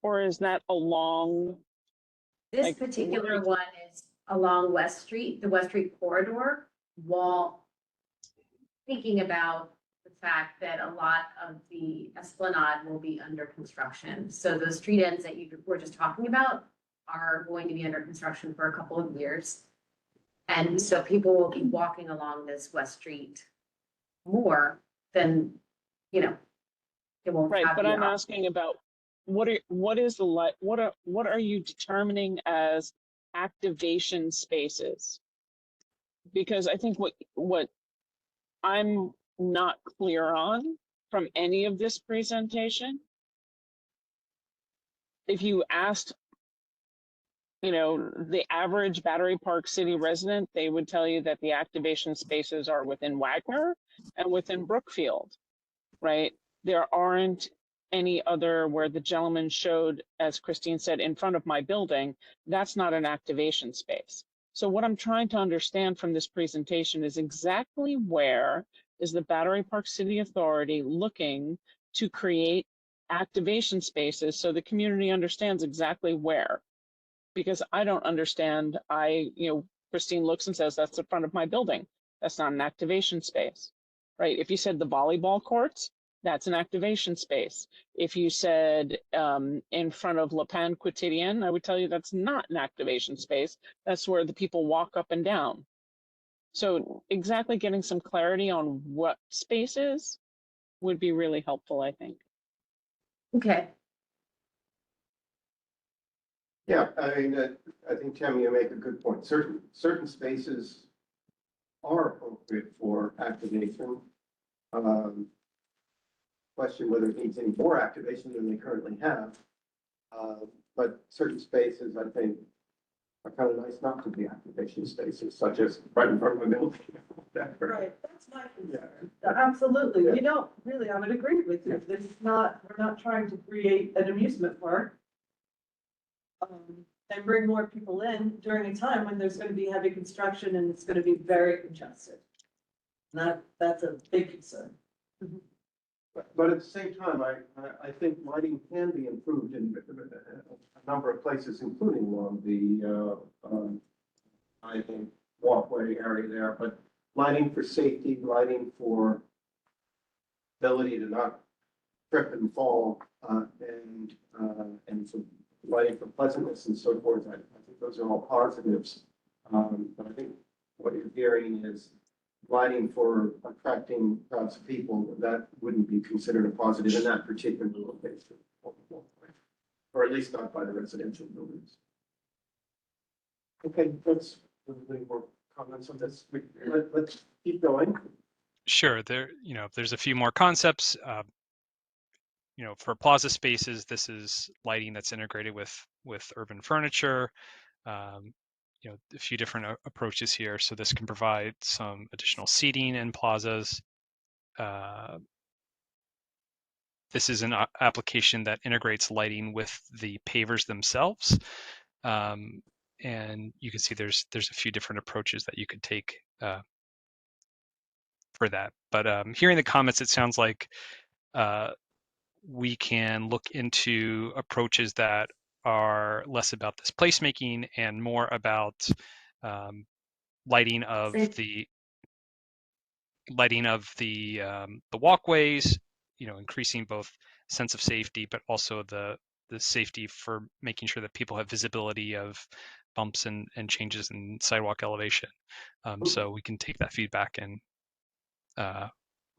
Or is that along? This Like, particular what- one is along West Street, the West Street corridor, while thinking about the fact that a lot of the Esplanade will be under construction. So those street ends that you were just talking about are going to be under construction for a couple of years. And so people will be walking along this West Street more than, it won't Right, have but the I'm asking about what are you determining as activation spaces? Because I think what I'm not clear on from any of this presentation, if you asked, the average Battery Park City resident, they would tell you that the activation spaces are within Wagner and within Brookfield, right? There aren't any other where the gentleman showed, as Christine said, in front of my building. That's not an activation space. So what I'm trying to understand from this presentation is exactly where is the Battery Park City Authority looking to create activation spaces so the community understands exactly where. Because I don't understand, Christine looks and says, that's the front of my building. That's not an activation space, right? If you said the volleyball courts, that's an activation space. If you said in front of Le Pan Quotidien, I would tell you that's not an activation space. That's where the people walk up and down. So exactly getting some clarity on what spaces would be really helpful, I think. Okay. yeah, I think, Tammy, you make a good point. Certain spaces are appropriate for activation. Question whether it needs any more activation than they currently have. But certain spaces, I think, are kind of nice not to be activation spaces, such as right in front of a building. Right, that's my concern. Yeah. Absolutely. Yeah. We don't really, I would agree with you. This is not, we're not trying to create an amusement park. And bring more people in during a time when there's going to be heavy construction and it's going to be very congested. That's a big concern. But at the same time, I think lighting can be improved in a number of places, including along the, I think, walkway area there, but lighting for safety, lighting for ability to not trip and fall, and some lighting for pleasantness and so forth. I think those are all positives. But I think what you're hearing is lighting for attracting crowds of people, that wouldn't be considered a positive in that particular location. Or at least not by the residential buildings. Okay, let's, any more comments on this? Let's keep going. Sure, there's a few more concepts. For plaza spaces, this is lighting that's integrated with urban furniture. A few different approaches here. So this can provide some additional seating in plazas. This is an application that integrates lighting with the pavers themselves. And you can see there's a few different approaches that you could take for that. But hearing the comments, it sounds like we can look into approaches that are less about this placemaking and more about lighting of the walkways, increasing both sense of safety, but also the safety for making sure that people have visibility of bumps and changes in sidewalk elevation. So we can take that feedback and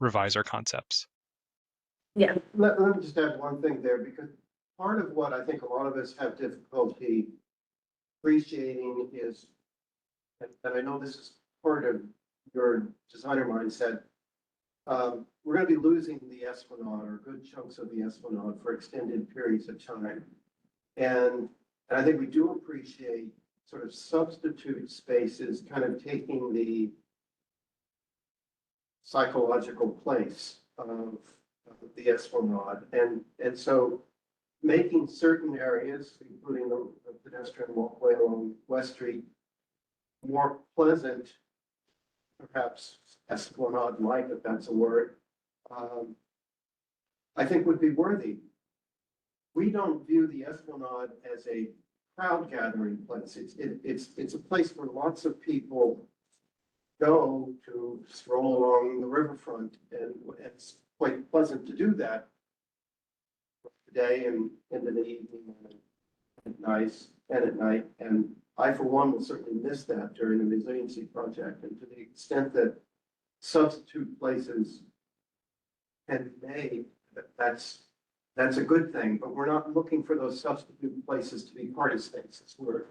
revise our concepts. Yeah. Let me just add one thing there, because part of what I think a lot of us have difficulty appreciating is, and I know this is part of your designer mindset, we're going to be losing the Esplanade or good chunks of the Esplanade for extended periods of time. And I think we do appreciate sort of substitute spaces kind of taking the psychological place of the Esplanade. And so making certain areas, including the pedestrian walkway along West Street, more pleasant, perhaps Esplanade-like, if that's a word, I think would be worthy. We don't view the Esplanade as a crowd gathering place. It's a place where lots of people go to stroll along the riverfront, and it's quite pleasant to do that today and into the evening and at night. And I, for one, will certainly miss that during the resiliency project. And to the extent that substitute places can be made, that's a good thing. But we're not looking for those substitute places to be party spaces. We're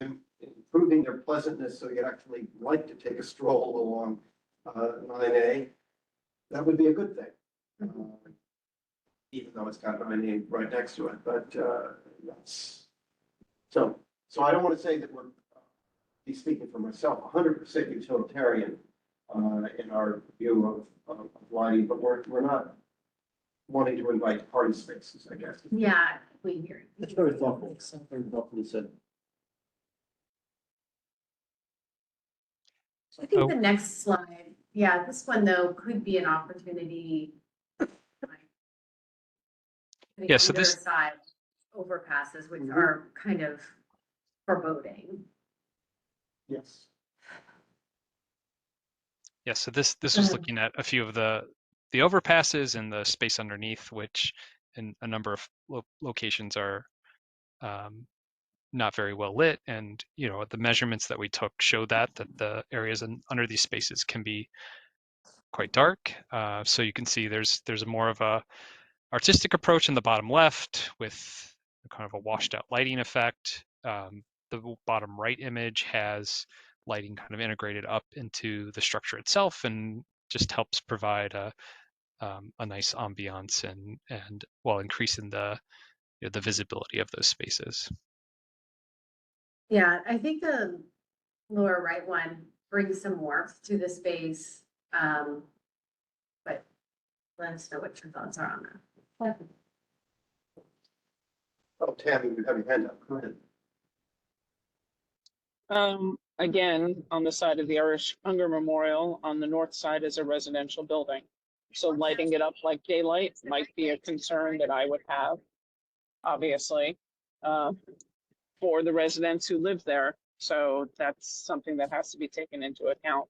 improving their pleasantness so you'd actually like to take a stroll along 9A. That would be a good thing, even though it's got 9A right next to it. But that's so I don't want to say that we're be speaking for myself, 100% utilitarian in our view of lighting, but we're not wanting to invite party spaces, I guess. Yeah, we hear. That's very thoughtful. Very thoughtfully said. I think the next slide, yeah, this one though could be an opportunity. Yeah, so this side overpasses, which are kind of foreboding. Yes. Yeah, so this was looking at a few of the overpasses and the space underneath, which in a number of locations are not very well lit, and the measurements that we took show that the areas under these spaces can be quite dark. So you can see there's more of a artistic approach in the bottom left with kind of a washed out lighting effect. The bottom right image has lighting kind of integrated up into the structure itself and just helps provide a nice ambiance and while increasing the visibility of those spaces. Yeah, I think the lower right one brings some warmth to the space. But let us know what your thoughts are on that. Oh, Tammy, you have your hand up. Go ahead. Again, on the side of the Irish Hunger Memorial, on the north side is a residential building. So lighting it up like daylight might be a concern that I would have, obviously, for the residents who live there. So that's something that has to be taken into account.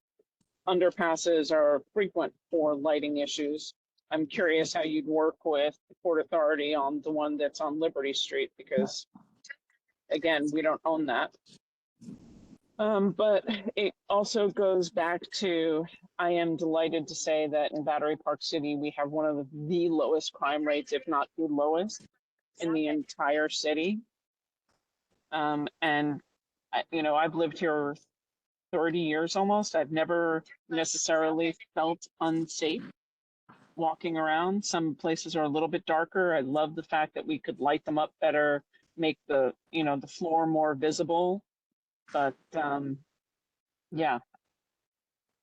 Underpasses are frequent for lighting issues. I'm curious how you'd work with the Port Authority on the one that's on Liberty Street, because again, we don't own that. But it also goes back to, I am delighted to say that in Battery Park City, we have one of the lowest crime rates, if not the lowest, in the entire city. And I've lived here 30 years almost. I've never necessarily felt unsafe walking around. Some places are a little bit darker. I love the fact that we could light them up better, make the floor more visible. But yeah,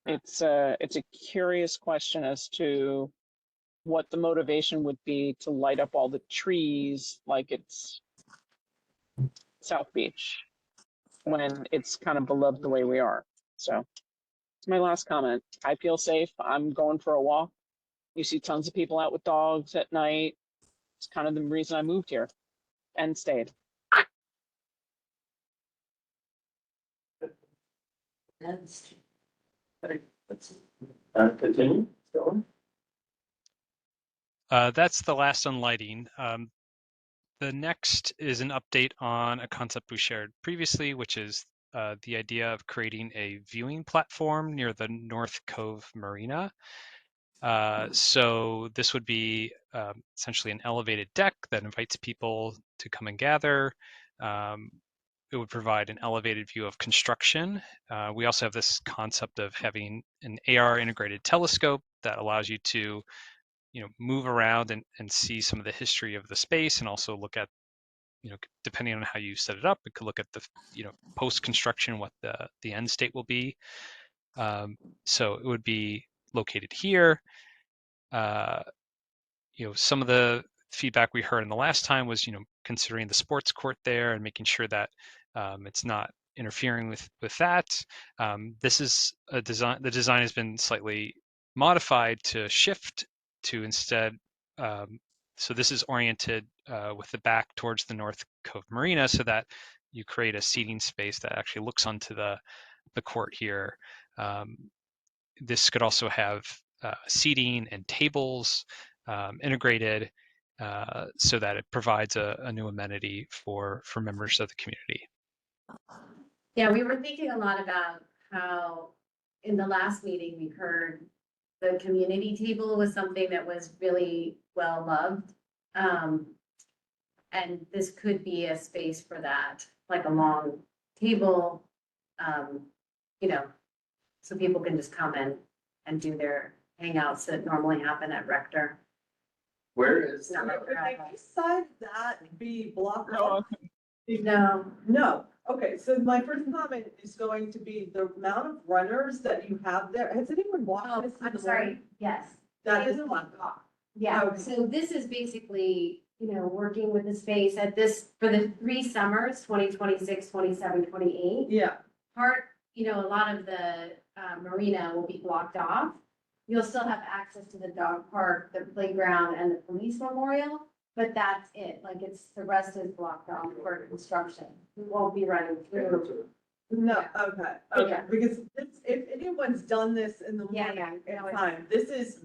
it's a curious question as to what the motivation would be to light up all the trees like it's South Beach when it's kind of beloved the way we are. So it's my last comment. I feel safe. I'm going for a walk. You see tons of people out with dogs at night. It's kind of the reason I moved here and stayed. Continue. Still on? That's the last on lighting. The next is an update on a concept we shared previously, which is the idea of creating a viewing platform near the North Cove Marina. So this would be essentially an elevated deck that invites people to come and gather. It would provide an elevated view of construction. We also have this concept of having an AR integrated telescope that allows you to move around and see some of the history of the space, and also look at, depending on how you set it up, it could look at the, post-construction, what the end state will be. So it would be located here. Some of the feedback we heard in the last time was, considering the sports court there and making sure that it's not interfering with that. This is a design. The design has been slightly modified to shift to instead. So this is oriented with the back towards the North Cove Marina, so that you create a seating space that actually looks onto the court here. This could also have seating and tables integrated, so that it provides a new amenity for members of the community. Yeah, we were thinking a lot about how in the last meeting we heard the community table was something that was really well loved. And this could be a space for that, like a long table, so people can just come in and do their hangouts that normally happen at Rector. Where is Not like Would the east side of that be blocked off? No, No. Okay, so my first comment is going to be the amount of runners that you have there. Has anyone walked this? in I'm the sorry, morning? yes. That isn't blocked off. Yeah, Okay. so this is basically, working with the space at this, for the 3 summers, 2026, 27, 28. Yeah. A lot of the marina will be blocked off. You'll still have access to the dog park, the playground, and the police memorial, but that's it. Like, the rest is blocked off for construction. We won't be running through. No, Yeah. okay, Yeah. because if anyone's done this in the Yeah, morning, yeah. it's fine. This is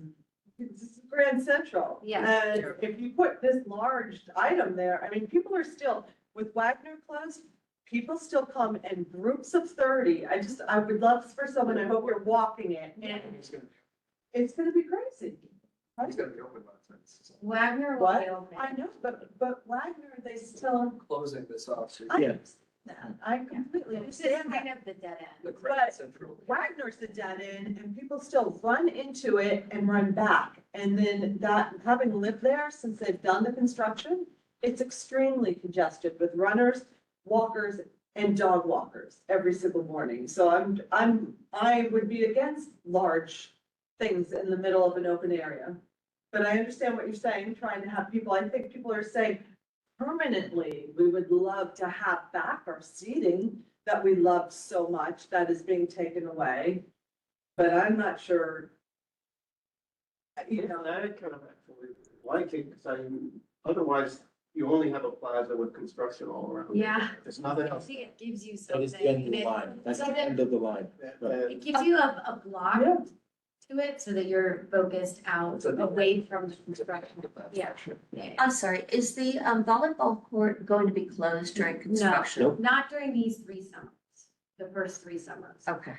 Grand Central. Yeah. And if you put this large item there, I mean, people are still, with Wagner closed, people still come in groups of 30. I would love for someone, I hope you're walking it, and it's gonna be crazy. He's gonna be open by the time. Wagner will What? be open. I know, but Wagner, they still, Closing this off. So I Yeah. understand that. I completely This is understand that. kind of the dead the end. Grand Central. Wagner's the dead end and people still run into it and run back. And then that, having lived there since they've done the construction, it's extremely congested with runners, walkers, and dog walkers every single morning. So I would be against large things in the middle of an open area. But I understand what you're saying, trying to have people, I think people are saying permanently, we would love to have back our seating that we love so much that is being taken away. But I'm not sure You know, I kind of actually like it, because otherwise you only have a plaza with construction all around. Yeah. There's nothing I else. think it gives you That something. is the end of and the it- line. That's so the that- end of the line. Right. It gives you a block Yeah. to it so that you're focused out away from the construction. Yeah. Yeah. I'm sorry, is the volleyball court going to be closed during construction? Nope. Not during these 3 summers, the first 3 summers. Okay.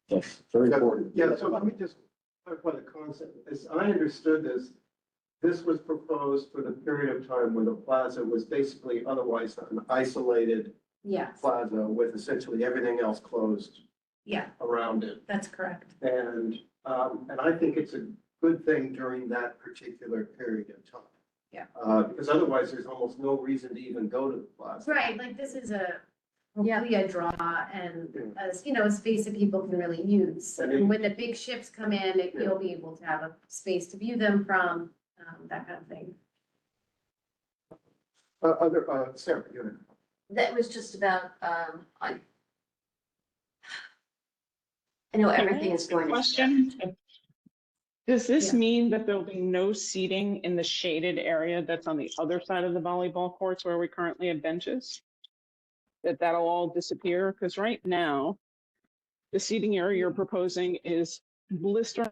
Yes, very important. Yeah, so let me just clarify the concept. As I understood this was proposed for the period of time when the plaza was basically otherwise an isolated Yeah, plaza with essentially everything else closed yeah, around it. that's correct. And I think it's a good thing during that particular period of time. Yeah. Because otherwise, there's almost no reason to even go to the plaza. Right, like this is hopefully a draw and as, you know, a space that people can really use. And And when the big ships come in, you'll be able to have a space to view them from, that kind of thing. Sarah, you had That was just about, I know Can I everything is ask a going to. question? Does this Yeah. mean that there'll be no seating in the shaded area that's on the other side of the volleyball courts where we currently have benches? That'll all disappear? Because right now, the seating area you're proposing is blister.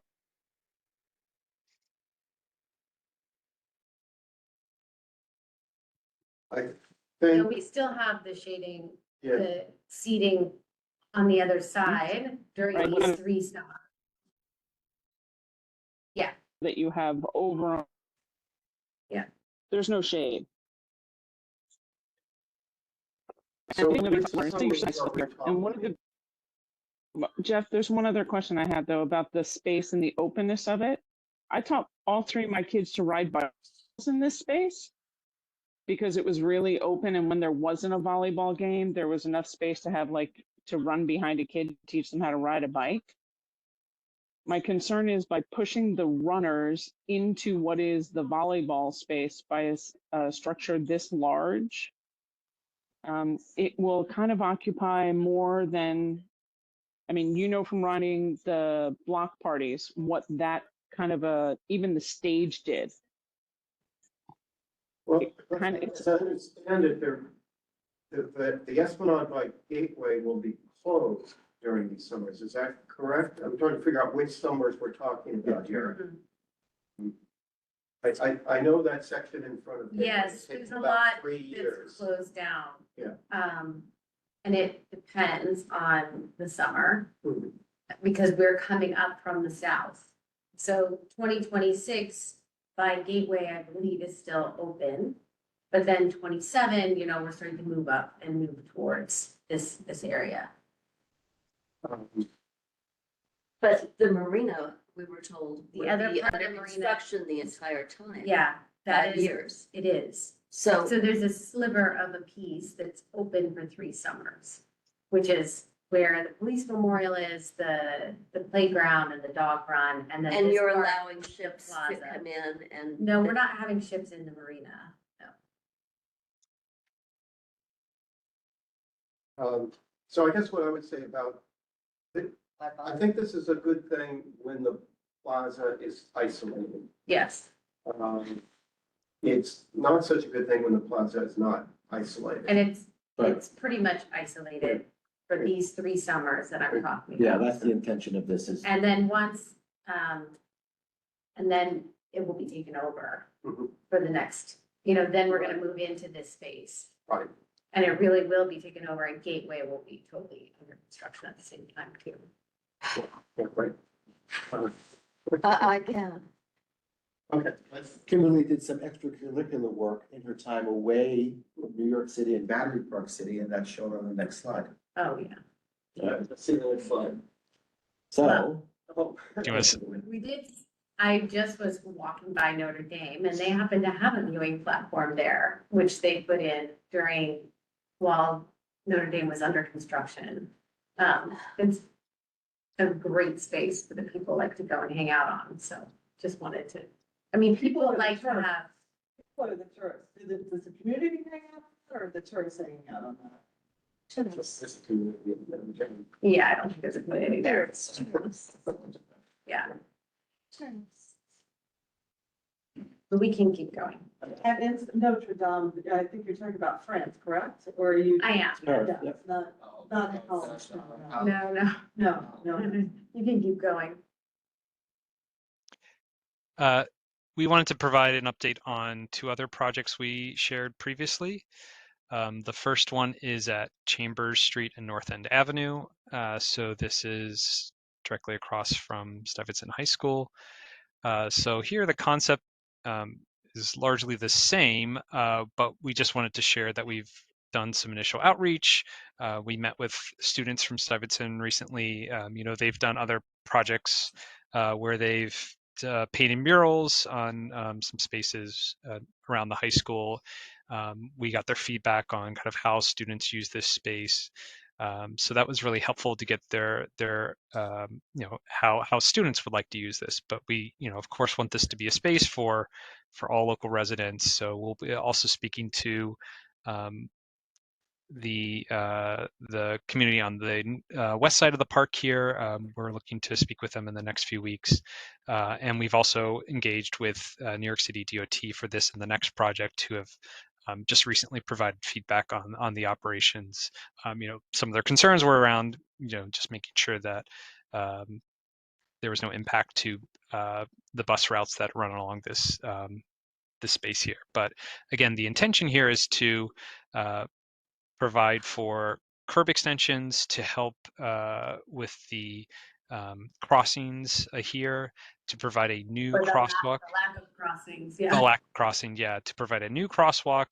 I So think, we still have the shading, yeah, the seating on the other side during Right. these 3 summers. That you have over. Yeah. There's no shade. so. And which summers are we talking one of the, Jeff, there's one other question I had though about the space and the openness of it. I taught all 3 of my kids to ride bicycles in this space because it was really open, and when there wasn't a volleyball game, there was enough space to have like to run behind a kid, teach them how to ride a bike. My concern is by pushing the runners into what is the volleyball space by a structure this large, it will kind of occupy more than, I mean, you know, from running the block parties, what that kind of even the stage did. Well, Kind of- as I understand it, the Esplanade by Gateway will be closed during these summers. Is that correct? I'm trying to figure out which summers we're talking about here. I know that section in front of. Gateway. Yes, It's there's a about lot 3 that's years. closed down. Yeah. And it depends on the summer Mhm. because we're coming up from the south. So 2026 by Gateway, I believe, is still open. But then 27, you know, we're starting to move up and move towards this area. But the marina, we were told, The would other be part of under the marina- construction the entire time. Yeah, that 5 is, years. it is. So, So there's a sliver of a piece that's open for 3 summers, which is where the police memorial is, the playground and the dog run, and then. and this you're part- allowing ships to plaza. come in and. No, we're not having ships in the marina. No. So I guess what I would say about, I think this is a good thing when the plaza is isolated. Yes, It's not such a good thing when the plaza is not isolated. and it's Right. pretty much isolated for these 3 summers that I'm talking about. Yeah, that's the intention of this is. And then once, and then it will be taken over Mhm. for the next, you know, then we're gonna move into this space. Right. And it really will be taken over, and Gateway will be totally under construction at the same time too. Yeah, right. I can. Okay. Kimberly did some extracurricular work in her time away from New York City and Battery Park City, and that's shown on the next slide. Oh, yeah. Let's see the next slide. So. Oh. Do you want to We did, I just was walking by Notre Dame and they happen to have a viewing platform there, which they put in while Notre Dame was under construction. It's a great space for the people like to go and hang out on, so just wanted to, I mean, people like to have, What are the tourists? Does the community hang out or the tourists hanging out on that? yeah, I don't think there's a community there. Yeah. but we can keep going. And it's Notre Dame, I think you're talking about France, correct? Or are you? I am. Yeah, it's not the college. No, No. you can keep going. We wanted to provide an update on 2 other projects we shared previously. The first one is at Chambers Street and North End Avenue. So this is directly across from Stuyvesant High School. So here the concept is largely the same, but we just wanted to share that we've done some initial outreach. We met with students from Stuyvesant recently. They've done other projects where they've painted murals on some spaces around the high school. We got their feedback on kind of how students use this space. So that was really helpful to get their how students would like to use this. But we, of course, want this to be a space for all local residents. So we'll be also speaking to the community on the west side of the park here. We're looking to speak with them in the next few weeks. And we've also engaged with New York City DOT for this and the next project, who have just recently provided feedback on the operations. Some of their concerns were around, just making sure that there was no impact to the bus routes that run along this space here. But again, the intention here is to provide for curb extensions to help with the crossings here, to provide a new crosswalk. The lack of crossings, The yeah. lack of crossing, yeah, to provide a new crosswalk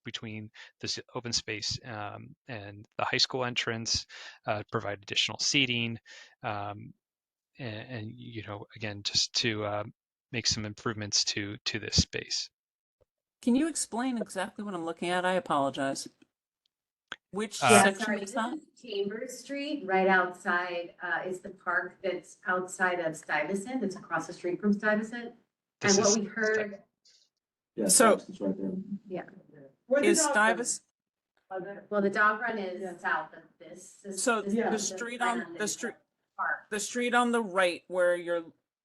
between this open space and the high school entrance, provide additional seating, and again, just to make some improvements to this space. Can you explain exactly what I'm looking at? I apologize. Which Yeah, section sorry, is this that? is Chambers Street, right outside, is the park that's outside of Stuyvesant, that's across the street from Stuyvesant. And This what is we heard, Yeah, So- it's right there. yeah, Where the Is dog Stuyvesant, well, the dog run is Yeah. south of this. so this Yeah. the is street right on, the this street, Park. the street on the right where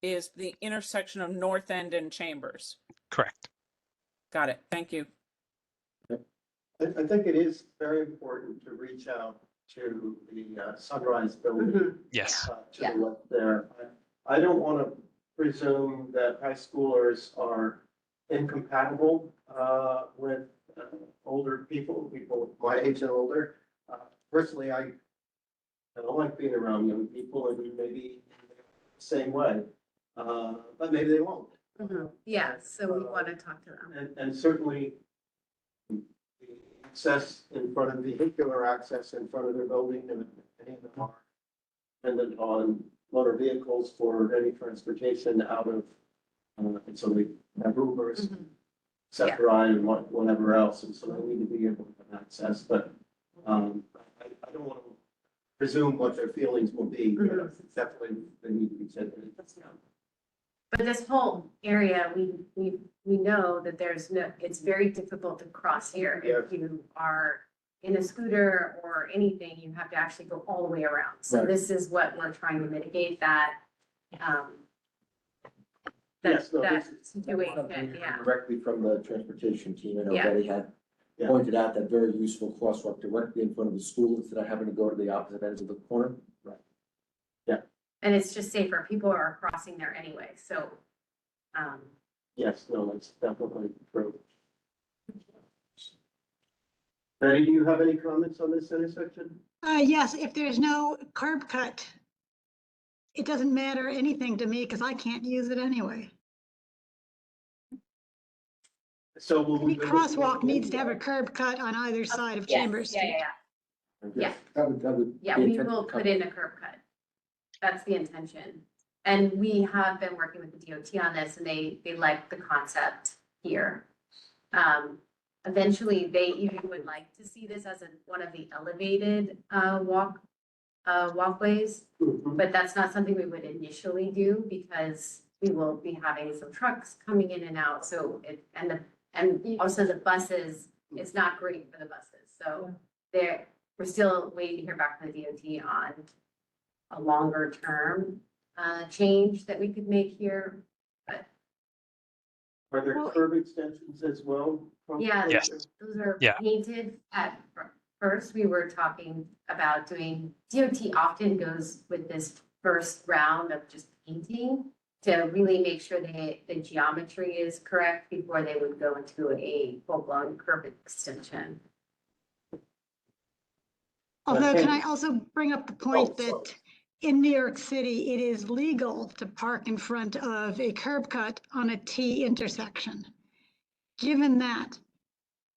is the intersection of North End and Chambers. correct. Got it. Thank you. I think it is very important to reach out to the Sunrise Building. Yes. To the left there. I don't want to presume that high schoolers are incompatible with older people my age and older. Personally, I don't like being around young people, and maybe the same way, but maybe they won't. Yeah, so we want to talk to them. And certainly the access in front of vehicular access in front of their building, and any of them are dependent on motor vehicles for any transportation out of, and so they have Ubers, Sephiroth, and whatever else, and so they need to be able to have access, but I don't want to presume what their feelings will be, but definitely they need to be said. But this whole area, we know that it's very difficult to cross here. If you are in a scooter or anything, you have to actually go all the way around. So Right. this is what we're trying to mitigate that. Yes, no, That this situation, yeah. Directly from the transportation team, I know Yeah. Betty had Yeah. pointed out that very useful crosswalk directly in front of the school instead of having to go to the opposite ends of the corner. Right. And it's just safer. People are crossing there anyway, so. Yes, no, it's definitely true. Betty, do you have any comments on this intersection? Yes, if there's no curb cut, it doesn't matter anything to me because I can't use it anyway. So will we? Any crosswalk needs to have a curb cut on either side of Chambers Yeah, Street. yeah. That would. Yeah, be we intended will to put cover. in a curb cut. That's the intention. And we have been working with the DOT on this, and they like the concept here. Eventually, they even would like to see this as one of the elevated walkways, but that's not something we would initially do because we will be having some trucks coming in and out. So and also the buses, it's not great for the buses. So we're still waiting to hear back from the DOT on a longer term change that we could make here. But Are there Well- curb extensions as well? Yeah, Yes. those are Yeah. painted at first. We were talking about doing, DOT often goes with this first round of just painting to really make sure the geometry is correct before they would go into a full-blown curb extension. Although, can I Okay. also bring up the point Oh, sorry. that in New York City, it is legal to park in front of a curb cut on a T intersection. Given that,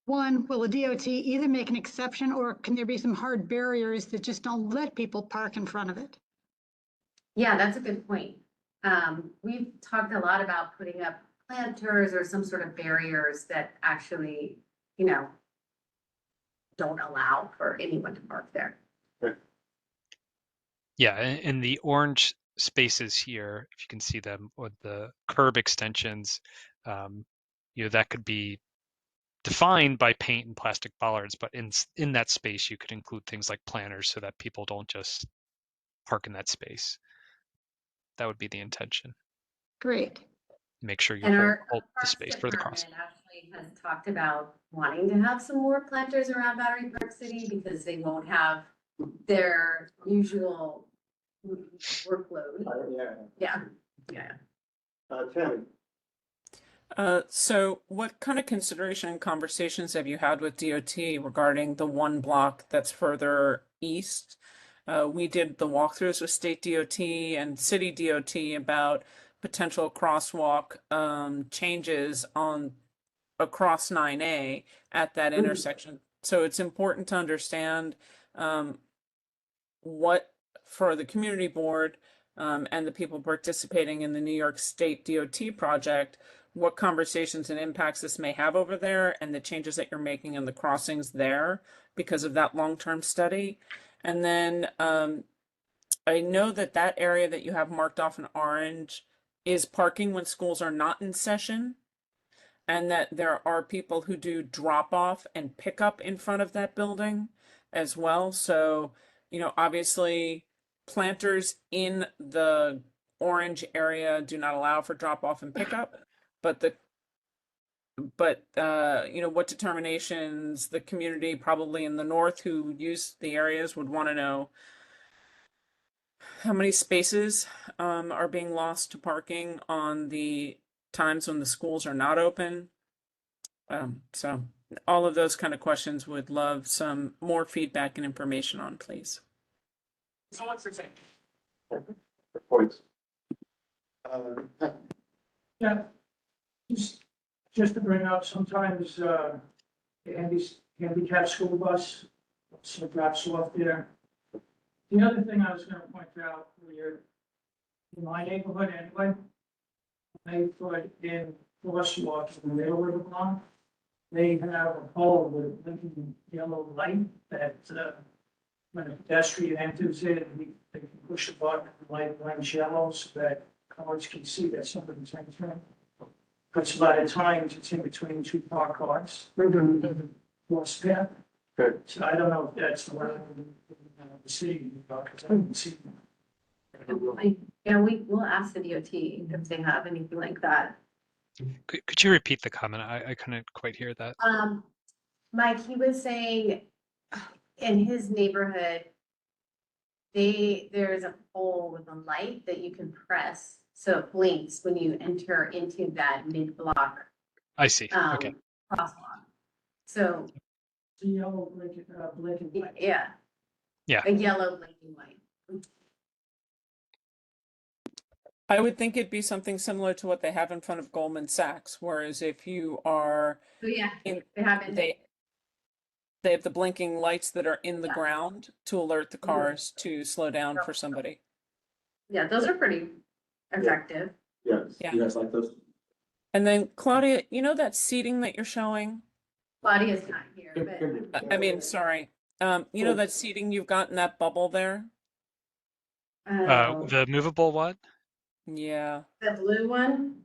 one, will the DOT either make an exception or can there be some hard barriers that just don't let people park in front of it? Yeah, that's a good point. We've talked a lot about putting up planters or some sort of barriers that actually, don't allow for anyone to park there. Yeah, and the orange spaces here, if you can see them, or the curb extensions, that could be defined by paint and plastic bollards, but in that space, you could include things like planters so that people don't just park in that space. That would be the intention. Great. Make sure you And hold, our hold the Parks space for the cross. Department actually has talked about wanting to have some more planters around Battery Park City because they won't have their usual workload. Yeah. Yeah. Tammy? So what kind of consideration and conversations have you had with DOT regarding the one block that's further east? We did the walkthroughs with state DOT and city DOT about potential crosswalk changes on across 9A at that intersection. So it's important to understand what for the community board and the people participating in the New York State DOT project, what conversations and impacts this may have over there and the changes that you're making in the crossings there because of that long-term study. And then I know that that area that you have marked off in orange is parking when schools are not in session, and that there are people who do drop off and pick up in front of that building as well. So, obviously planters in the orange area do not allow for drop off and pickup, but what determinations the community probably in the north who use the areas would want to know how many spaces are being lost to parking on the times when the schools are not open. So all of those kind of questions would love some more feedback and information on, please. Points. Yeah, just to bring up, sometimes, the handicap school bus, so drops off there. The other thing I was gonna point out, we're in my neighborhood anyway, they put in crosswalks in the middle of the block. They have a pole with a blinking yellow light that, when a pedestrian enters it, they can push a button, the light blinks yellow so that cars can see that somebody's entering. Because a lot of times it's in between two parked cars. Cross path. Good. So I don't know if that's the way the city, because I didn't see. Yeah, we'll ask the DOT if they have anything like that. Could you repeat the comment? I couldn't quite hear that. Mike, he was saying in his neighborhood, there's a pole with a light that you can press, so it blinks when you enter into that mid-block I see. Okay. crosswalk. So, The yellow blinking light. yeah. Yeah. A yellow blinking light. I would think it'd be something similar to what they have in front of Goldman Sachs, whereas if you are So yeah, in, they have it. they have the blinking lights that are in the Yeah. ground to alert the cars to slow down for somebody. Yeah, those are pretty effective. Yes, Yeah. you guys like those? And then Claudia, that seating that you're showing, Claudia's not here, but I mean, sorry, that seating you've got in that bubble there? The movable what? Yeah. the blue one?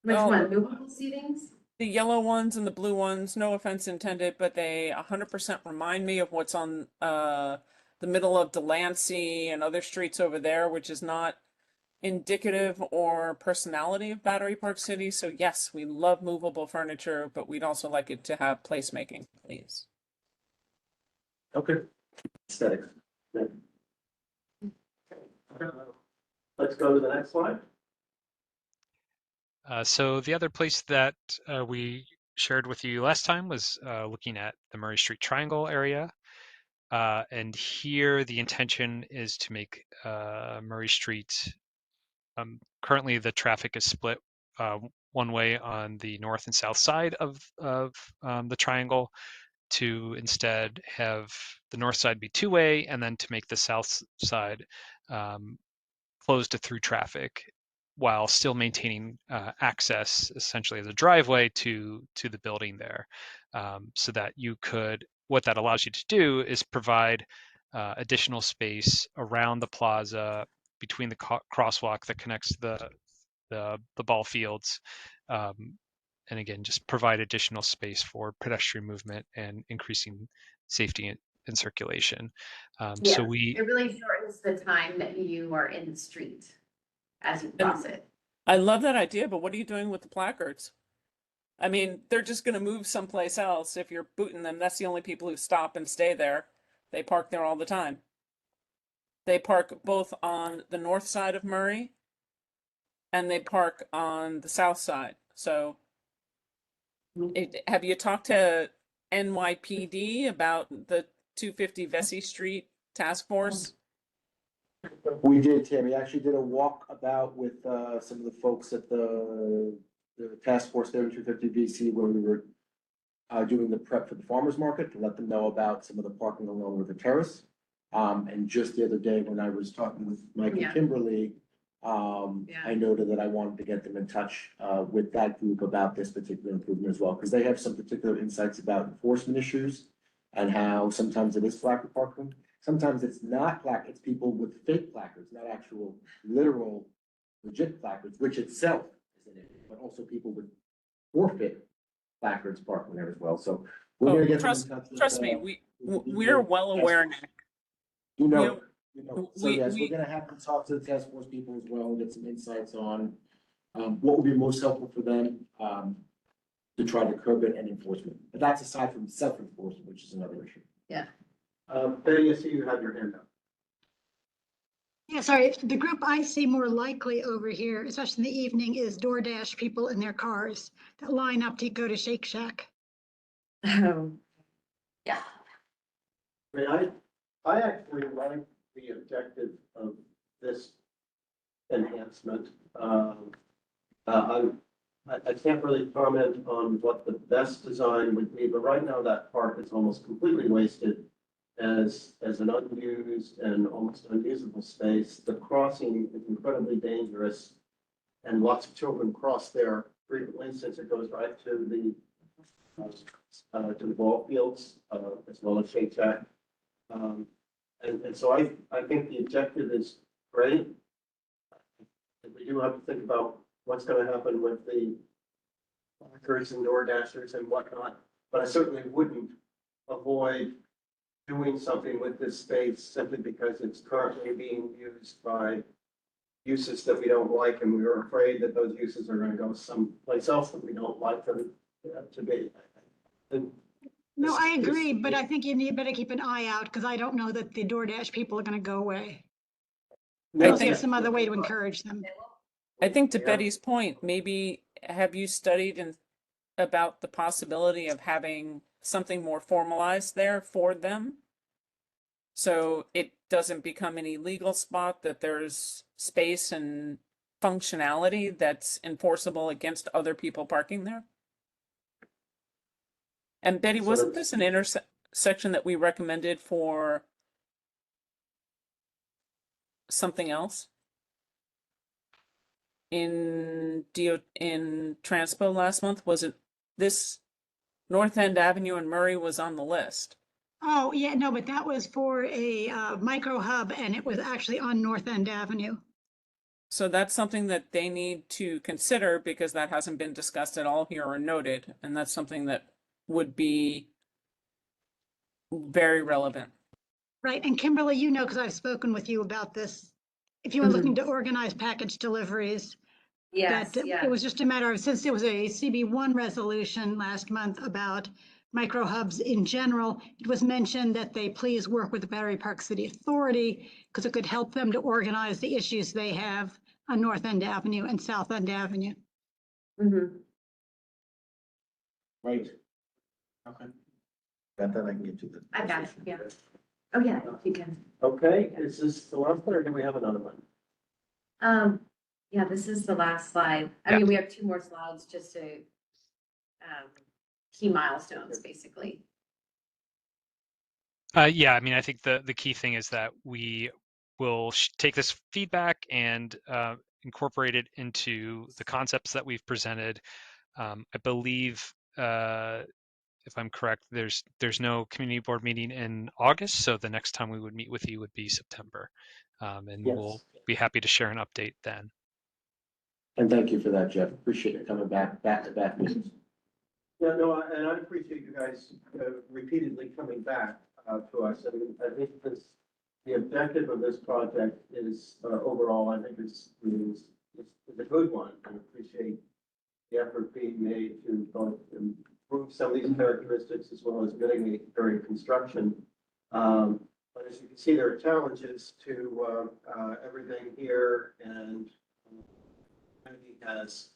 Which Oh. one? Movable seatings? The yellow ones and the blue ones, no offense intended, but they 100% remind me of what's on the middle of Delancey and other streets over there, which is not indicative or personality of Battery Park City. So yes, we love movable furniture, but we'd also like it to have placemaking, please. Okay. Aesthetics. Let's go to the next slide. So the other place that we shared with you last time was looking at the Murray Street Triangle area. And here the intention is to make Murray Street, currently the traffic is split one way on the north and south side of the triangle, to instead have the north side be two-way, and then to make the south side closed to through traffic, while still maintaining access essentially as a driveway to the building there, so that you could, what that allows you to do is provide additional space around the plaza between the crosswalk that connects the ball fields, and again, just provide additional space for pedestrian movement and increasing safety and circulation. Yeah, So we, it really shortens the time that you are in the street as you cross it. I love that idea, but what are you doing with the placards? I mean, they're just going to move someplace else if you're booting them. That's the only people who stop and stay there. They park there all the time. They park both on the north side of Murray and they park on the south side. So have you talked to NYPD about the 250 Vesey Street task force? We did, Tammy. We actually did a walk about with some of the folks at the task force there in 250 VC, where we were doing the prep for the farmers market to let them know about some of the parking along River Terrace. And just the other day when I was talking with Mike and Kimberly, I noted that I wanted to get them in touch with that group about this particular improvement as well, because they have some particular insights about enforcement issues and how sometimes it is placard parking. Sometimes it's not placard, it's people with fake placards, not actual literal legit placards, which itself is an issue, but also people with forfeit placards parking there as well. So we're gonna get them in touch with, trust me, we're well aware, Nick. You know. So we- yes, we- we're gonna have to talk to the task force people as well and get some insights on what would be most helpful for them to try to curb it and enforcement. But that's aside from self-enforcement, which is another issue. Yeah. Betty, I see you have your hand up. Yeah, sorry, the group I see more likely over here, especially in the evening, is DoorDash people in their cars that line up to go to Shake Shack. Yeah. I mean, I actually like the objective of this enhancement. I can't really comment on what the best design would be, but right now that park is almost completely wasted as an unused and almost unusable space. The crossing is incredibly dangerous, and lots of children cross there frequently since it goes right to the ball fields, as well as Shake Shack. And so I think the objective is great. We do have to think about what's gonna happen with the placards and door dashers and whatnot, but I certainly wouldn't avoid doing something with this space simply because it's currently being used by uses that we don't like, and we are afraid that those uses are gonna go someplace else that we don't like them to be. No, I agree, but I think you better keep an eye out because I don't know that the DoorDash people are going to go away. Unless there's some other way to encourage them. I think to Betty's point, maybe have you studied about the possibility of having something more formalized there for them? So it doesn't become an illegal spot, that there's space and functionality that's enforceable against other people parking there? And Betty, wasn't this an intersection that we recommended for something else? In Transpo last month, was it this North End Avenue and Murray was on the list? Oh, yeah, no, but that was for a micro hub and it was actually on North End Avenue. So that's something that they need to consider because that hasn't been discussed at all here or noted. And that's something that would be very relevant. Right, and Kimberly, you know, because I've spoken with you about this if you were looking to organize package deliveries, Yes, that yeah. it was just a matter of, since there was a CB1 resolution last month about micro hubs in general, it was mentioned that they please work with the Battery Park City Authority because it could help them to organize the issues they have on North End Avenue and South End Avenue. Mhm. Right. Okay. That I can get to the. I got it, yeah. Oh, yeah, you can. Okay, is this the last one or do we have another one? Yeah, this is the last slide. I Yeah. mean, we have 2 more slides just to, key milestones, basically. Yeah, I mean, I think the key thing is that we will take this feedback and incorporate it into the concepts that we've presented. I believe, if I'm correct, there's no community board meeting in August, so the next time we would meet with you would be September, and we'll Yes. be happy to share an update then. And thank you for that, Jeff. Appreciate it coming back to back meetings. Yeah, no, and I appreciate you guys repeatedly coming back to us. I mean, I think the objective of this project is overall, I think it's a good one. I appreciate the effort being made to both improve some of these characteristics as well as mitigate during construction. But as you can see, there are challenges to everything here, and community has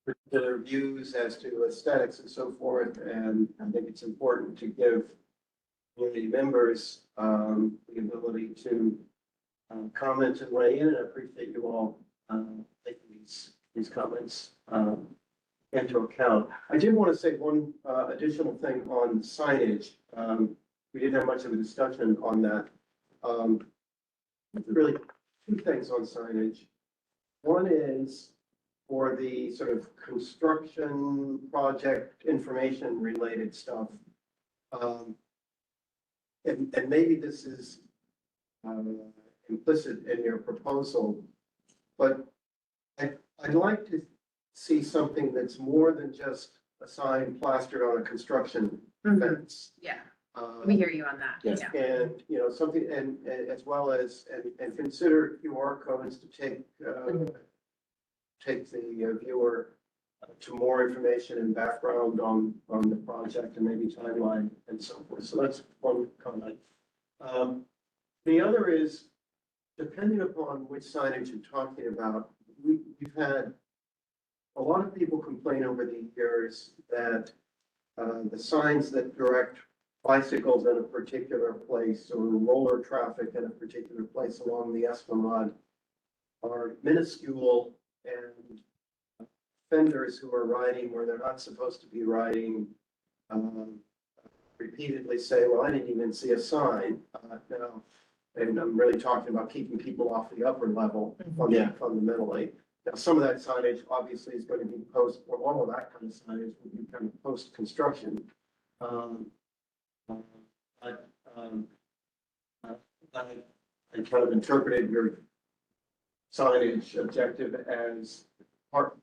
particular views as to aesthetics and so forth, and I think it's important to give community members the ability to comment and weigh in, and I appreciate you all taking these comments into account. I did want to say one additional thing on signage. We didn't have much of a discussion on that. Really, 2 things on signage. One is for the sort of construction project information related stuff. And maybe this is implicit in your proposal, but I'd like to see something that's more than just a sign plastered on a construction fence. Yeah, we hear you on that. Yes. Yeah. And, you know, something, and as well as, and consider QR codes to take the viewer to more information and background on the project and maybe timeline and so forth. So that's one comment. The other is, depending upon which signage you're talking about, we've had a lot of people complain over the years that the signs that direct bicycles in a particular place or roller traffic in a particular place along the Esplanade are minuscule, and offenders who are riding where they're not supposed to be riding repeatedly say, well, I didn't even see a sign. Now, and I'm really talking about keeping people off the upper level fundamentally. Now, some of that signage obviously is going to be post, or all of that kind of signage will be kind of post-construction. I kind of interpreted your signage objective as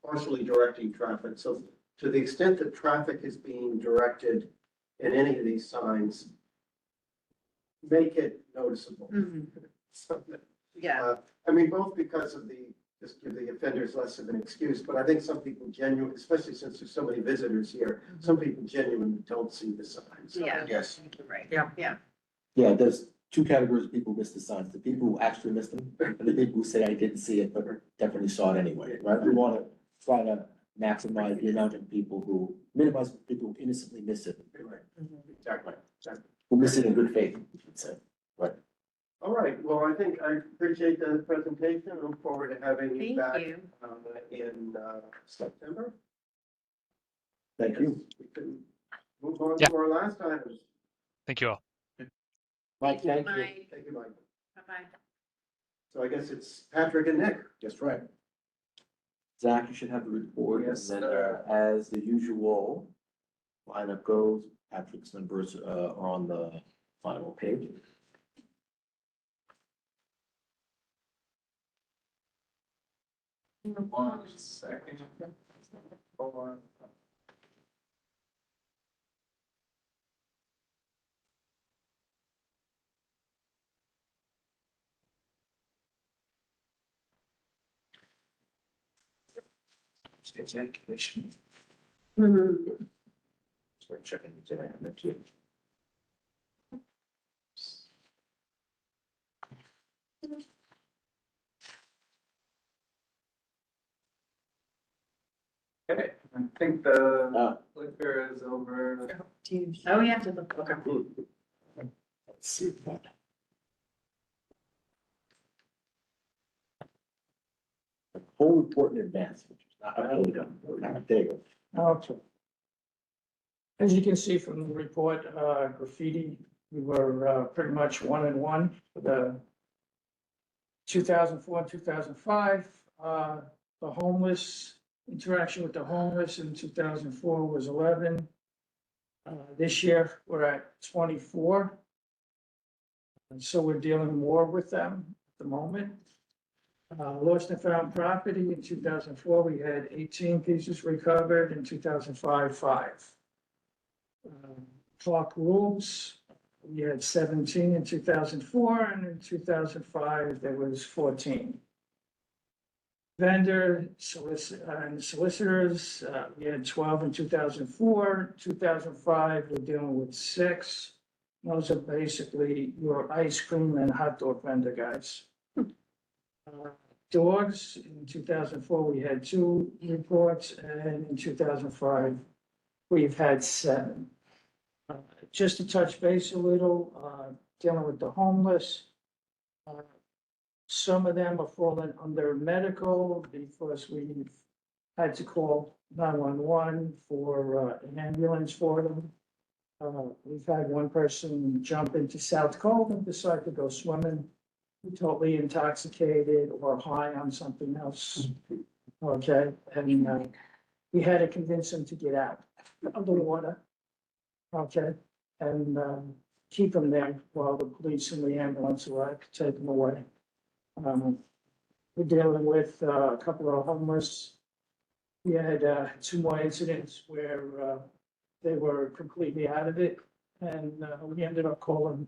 partially directing traffic. So to the extent that traffic is being directed in any of these signs, make it noticeable. Yeah. I mean, both because of just give the offenders less of an excuse, but I think some people genuinely, especially since there's so many visitors here, some people genuinely don't see the signs. Yeah. Yes. Right. Yeah. Yeah. Yeah, there's 2 categories of people who miss the signs, the people who actually missed them, and the people who say I didn't see it, but definitely saw it anyway, right? We want to try to maximize the amount of people who, minimize people who innocently miss it. Exactly. Who miss it in good faith, you should say, right? All right, well, I think I appreciate the presentation. I look forward to having you Thank back you. in September. Thank you. We can move on Yeah. to our last items. Thank you all. Mike, thank you. Bye. Thank you, Mike. Bye-bye. So I guess it's Patrick and Nick. That's right. Zach, you should have the report, and Yes, then, sir. as the usual, lineup goes, Patrick's numbers, are on the final page. One second. State's Ed Commission. Mhm. We're checking it out too. Okay, I think the liquor is over. Oh, we have to look, okay. Let's see that. Whole report in advance, which is not, I don't know, there you go. Okay. As you can see from the report, graffiti, we were pretty much 1-1 for the 2004, 2005. The homeless, interaction with the homeless in 2004 was 11. This year, we're at 24. And so we're dealing more with them at the moment. Lost and found property in 2004, we had 18 pieces recovered. In 2005, 5. Clock rooms, we had 17 in 2004, and in 2005, there was 14. Vendor solicitors, we had 12 in 2004, 2005, we're dealing with 6. Those are basically your ice cream and hot dog vendor guys. Dogs, in 2004, we had 2 reports, and in 2005, we've had 7. Just to touch base a little, dealing with the homeless. Some of them are falling under medical because we've had to call 911 for an ambulance for them. We've had one person jump into South Cove and decide to go swimming, totally intoxicated or high on something else. Okay, and we had to convince him to get out of the water. Okay, and keep him there while the police and the ambulance arrive to take him away. We're dealing with a couple of homeless. We had 2 more incidents where they were completely out of it, and we ended up calling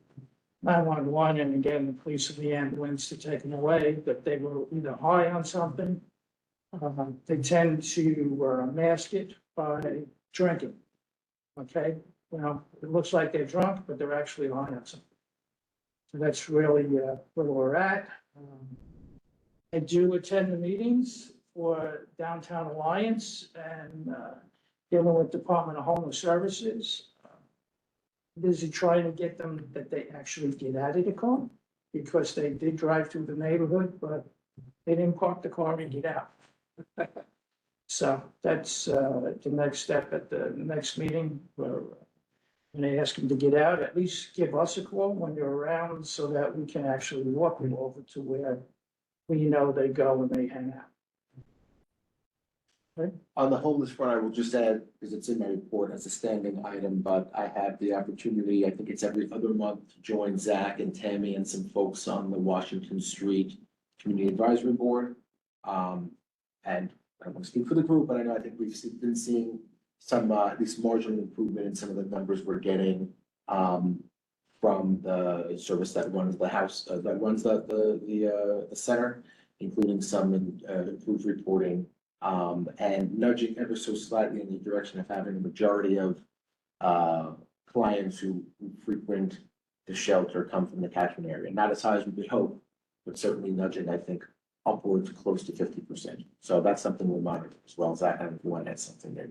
911, and again, the police and the ambulance to take them away, but they were either high on something. They tend to mask it by drinking. Okay, well, it looks like they're drunk, but they're actually high on something. So that's really where we're at. I do attend the meetings for Downtown Alliance and dealing with Department of Homeless Services. Busy trying to get them that they actually get out of the car because they did drive through the neighborhood, but they didn't park the car and get out. So that's the next step at the next meeting. When they ask them to get out, at least give us a call when you're around so that we can actually walk them over to where we know they go and they hang out. Okay. On the homeless front, I will just add, because it's in my report as a standing item, but I have the opportunity, I think it's every other month, to join Zach and Tammy and some folks on the Washington Street Community Advisory Board. And I don't want to speak for the group, but I think we've been seeing some, at least marginal improvement in some of the numbers we're getting from the service that runs the house, that runs the center, including some improved reporting. And nudging ever so slightly in the direction of having a majority of clients who frequent the shelter come from the catchment area. Not as high as we would hope, but certainly nudging, I think, upwards close to 50%. So that's something we'll monitor as well. Zach, I don't know if you want to add something there.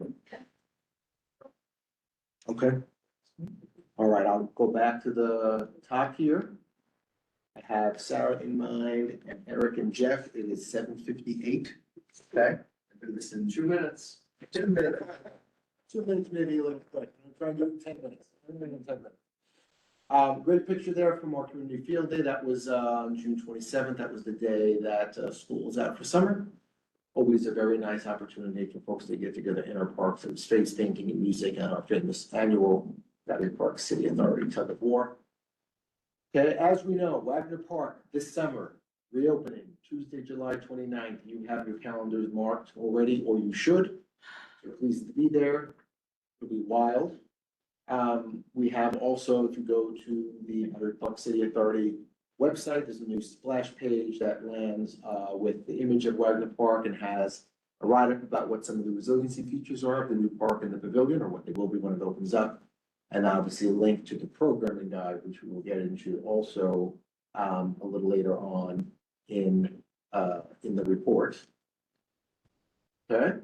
Okay. All right, I'll go back to the top here. I have Sarah in mind and Eric and Jeff. It is 7:58. Okay. This in 2 minutes. 2 minutes. 2 minutes maybe a little quick. I'm trying to do 10 minutes. 10 minutes. Great picture there from our community field day. That was on June 27th. That was the day that school was out for summer. Always a very nice opportunity for folks to get together in our parks. There was face painting and music and our famous annual Battery Park City Authority tug of war. Okay, as we know, Wagner Park this summer reopening Tuesday, July 29th. You have your calendars marked already, or you should. So please be there. It'll be wild. We have also, if you go to the Battery Park City Authority website, there's a new splash page that lands with the image of Wagner Park and has a write-up about what some of the resiliency features are of the new park and the pavilion, or what they will be when it opens up. And obviously a link to the programming guide, which we will get into also a little later on in the report. Okay.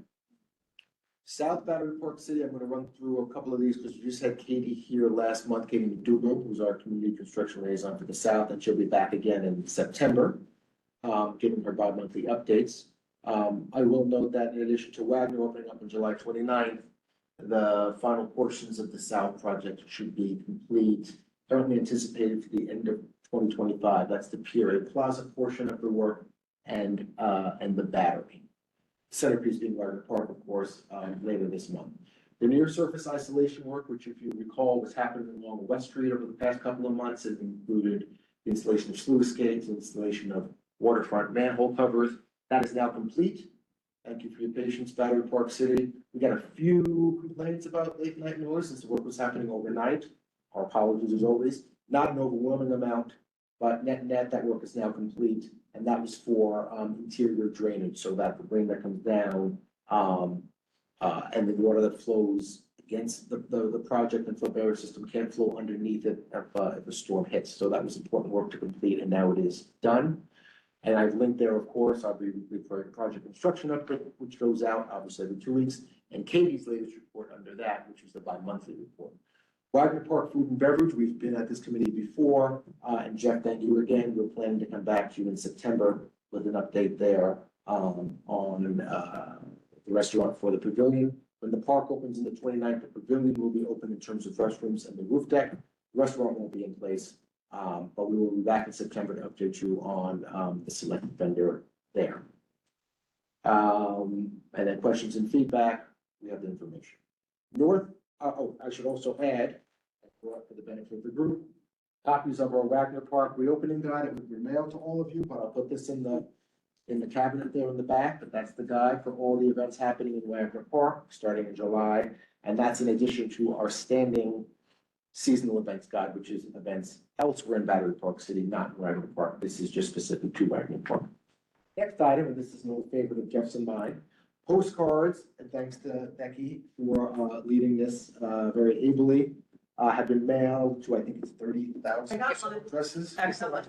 South Battery Park City, I'm gonna run through a couple of these because we just had Katie here last month, Katie McDougal, who's our community construction liaison for the South, and she'll be back again in September, giving her bi-monthly updates. I will note that in addition to Wagner opening up on July 29th, the final portions of the South project should be complete, currently anticipated for the end of 2025. That's the Pier Plaza portion of the work and the battery. Centerpiece being Wagner Park, of course, later this month. The near surface isolation work, which if you recall was happening along West Street over the past couple of months, has included the installation of sluice gates, installation of waterfront manhole covers. That is now complete. Thank you for your patience, Battery Park City. We got a few complaints about late night noise since the work was happening overnight. Our apologies as always. Not an overwhelming amount, but net that work is now complete. And that was for interior drainage, so that the rain that comes down and the water that flows against the project and flow barrier system can't flow underneath it if a storm hits. So that was important work to complete, and now it is done. And I've linked there, of course, our project construction update, which goes out obviously every 2 weeks, and Katie's latest report under that, which is the bi-monthly report. Wagner Park Food and Beverage, we've been at this committee before, and Jeff, thank you again. We're planning to come back to you in September with an update there on the restaurant for the pavilion. When the park opens on the 29th, the pavilion will be open in terms of restrooms and the roof deck. The restaurant won't be in place, but we will be back in September to update you on the selected vendor there. And then questions and feedback, we have the information. I should also add, for the benefit of the group, copies of our Wagner Park reopening guide. It will be mailed to all of you, but I'll put this in the cabinet there in the back. But that's the guide for all the events happening in Wagner Park starting in July, and that's in addition to our standing seasonal events guide, which is events elsewhere in Battery Park City, not in Wagner Park. This is just specific to Wagner Park. Next item, and this is no favorite of Jeff's and mine. Postcards, and thanks to Becky for leading this very ably, have been mailed to, I think it's 30,000 addresses. Excellent.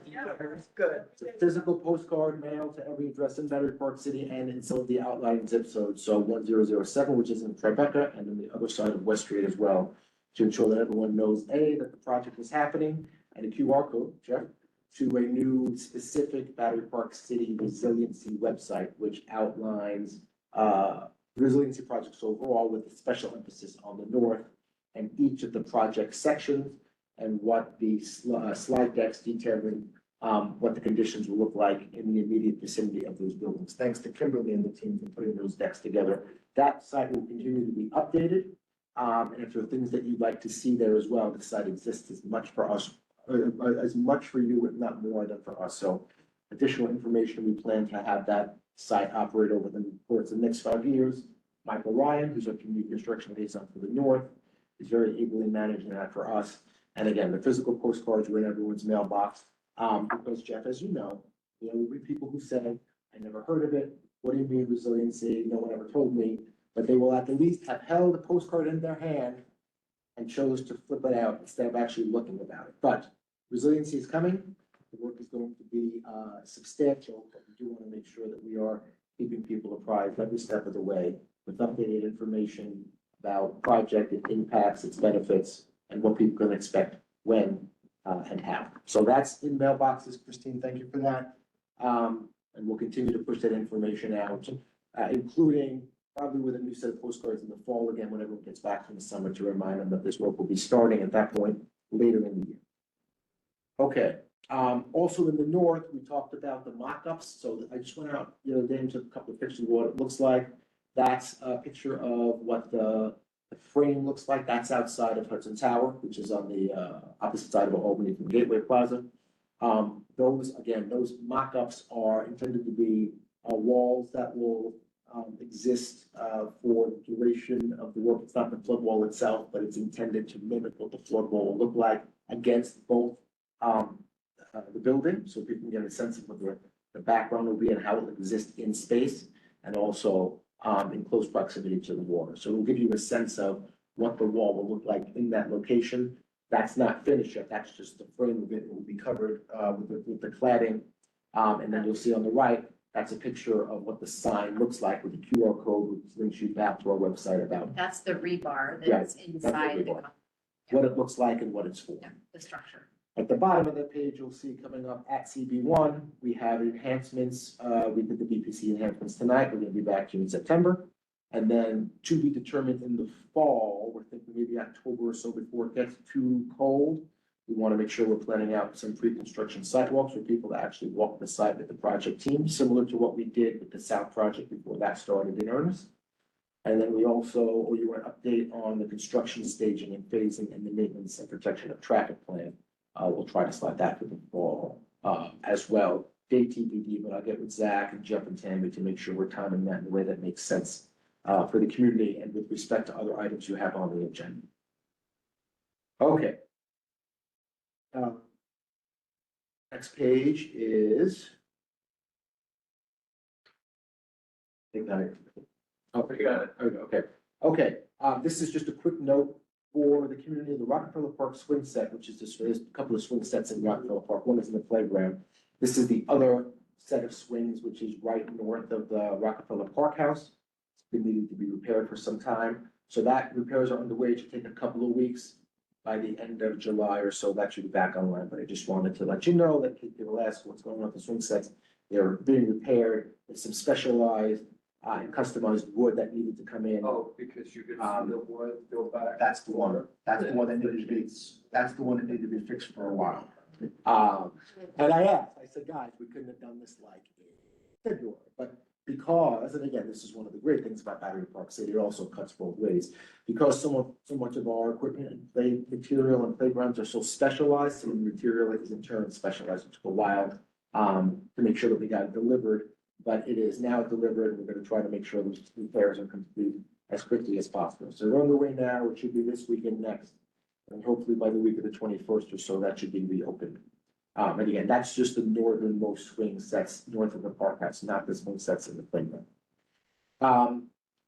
Good. It's a physical postcard mailed to every address in Battery Park City and in some of the outlying zip codes. So 1007, which is in Tribeca, and then the other side of West Street as well, to ensure that everyone knows, A, that the project is happening, and a QR code, Jeff, to a new specific Battery Park City resiliency website, which outlines resiliency projects overall with a special emphasis on the north and each of the project sections and what the slide decks detailing what the conditions will look like in the immediate vicinity of those buildings. Thanks to Kimberly and the team for putting those decks together. That site will continue to be updated. And if there are things that you'd like to see there as well, the site exists as much for us, as much for you, if not more than for us. So additional information, we plan to have that site operate over the course of the next 5 years. Michael Ryan, who's our community construction liaison for the north, is very ably managing that for us. And again, the physical postcards were in everyone's mailbox. Because Jeff, as you know, there will be people who say, I never heard of it. What do you mean resiliency? No one ever told me. But they will at the least have held a postcard in their hand and chose to flip it out instead of actually looking about it. But resiliency is coming. The work is going to be substantial, but we do want to make sure that we are keeping people apprised every step of the way with updated information about project, its impacts, its benefits, and what people can expect when and how. So that's in mailboxes, Christine, thank you for that. And we'll continue to push that information out, including probably with a new set of postcards in the fall again, when everyone gets back from the summer, to remind them that this work will be starting at that point later in the year. Okay. Also in the north, we talked about the mock-ups. So I just went out the other day and took a couple of pictures of what it looks like. That's a picture of what the frame looks like. That's outside of Hudson Tower, which is on the opposite side of Albany from Gateway Plaza. Those mock-ups are intended to be walls that will exist for the duration of the work. It's not the flood wall itself, but it's intended to mimic what the flood wall will look like against both the building, so people can get a sense of what the background will be and how it will exist in space, and also in close proximity to the water. So it'll give you a sense of what the wall will look like in that location. That's not finished yet. That's just the frame of it. It will be covered with the cladding. And then you'll see on the right, that's a picture of what the sign looks like with the QR code, which links you back to our website about That's the rebar Yeah, that's inside rebar. what it looks like and what it's for. the structure. At the bottom of the page, you'll see coming up at CB1, we have enhancements. We did the BPC enhancements tonight. We're gonna be back to you in September. And then to be determined in the fall, we're thinking maybe October or so before it gets too cold. We want to make sure we're planning out some pre-construction sidewalks for people to actually walk the site with the project team, similar to what we did with the South project before that started in earnest. And then we also owe you an update on the construction staging and phasing and the maintenance and protection of traffic plan. We'll try to slide that for the fall, as well. Date TBD, but I'll get with Zach and Jeff and Tammy to make sure we're timing that in a way that makes sense, for the community and with respect to other items you have on the agenda. Okay. Next page is. I think I. Oh, you got it. Okay. This is just a quick note for the community of the Rockefeller Park swing set, which is there's a couple of swing sets in Rockefeller Park. One is in the playground. This is the other set of swings, which is right north of the Rockefeller Park House. It's been needing to be repaired for some time. So that repairs are underway. It should take a couple of weeks. By the end of July or so, that should be back online, but I just wanted to let you know that people ask what's going on with the swing sets. They're being repaired. There's some specialized and customized wood that needed to come in. Oh, because you could see the wood go back. That's the one. That's the one that needed to be, that's the one that needed to be fixed for a while. And I asked, I said, guys, we couldn't have done this like in February, but because, and again, this is one of the great things about Battery Park City, it also cuts both ways. Because so much of our equipment and play material and playgrounds are so specialized, so the material is in turn specialized. It took a while to make sure that we got it delivered, but it is now delivered. We're gonna try to make sure those repairs are complete as quickly as possible. So they're on the way now. It should be this week and next. And hopefully by the week of the 21st or so, that should be reopened. And again, that's just the northernmost swing sets north of the park house, not the swing sets in the playground.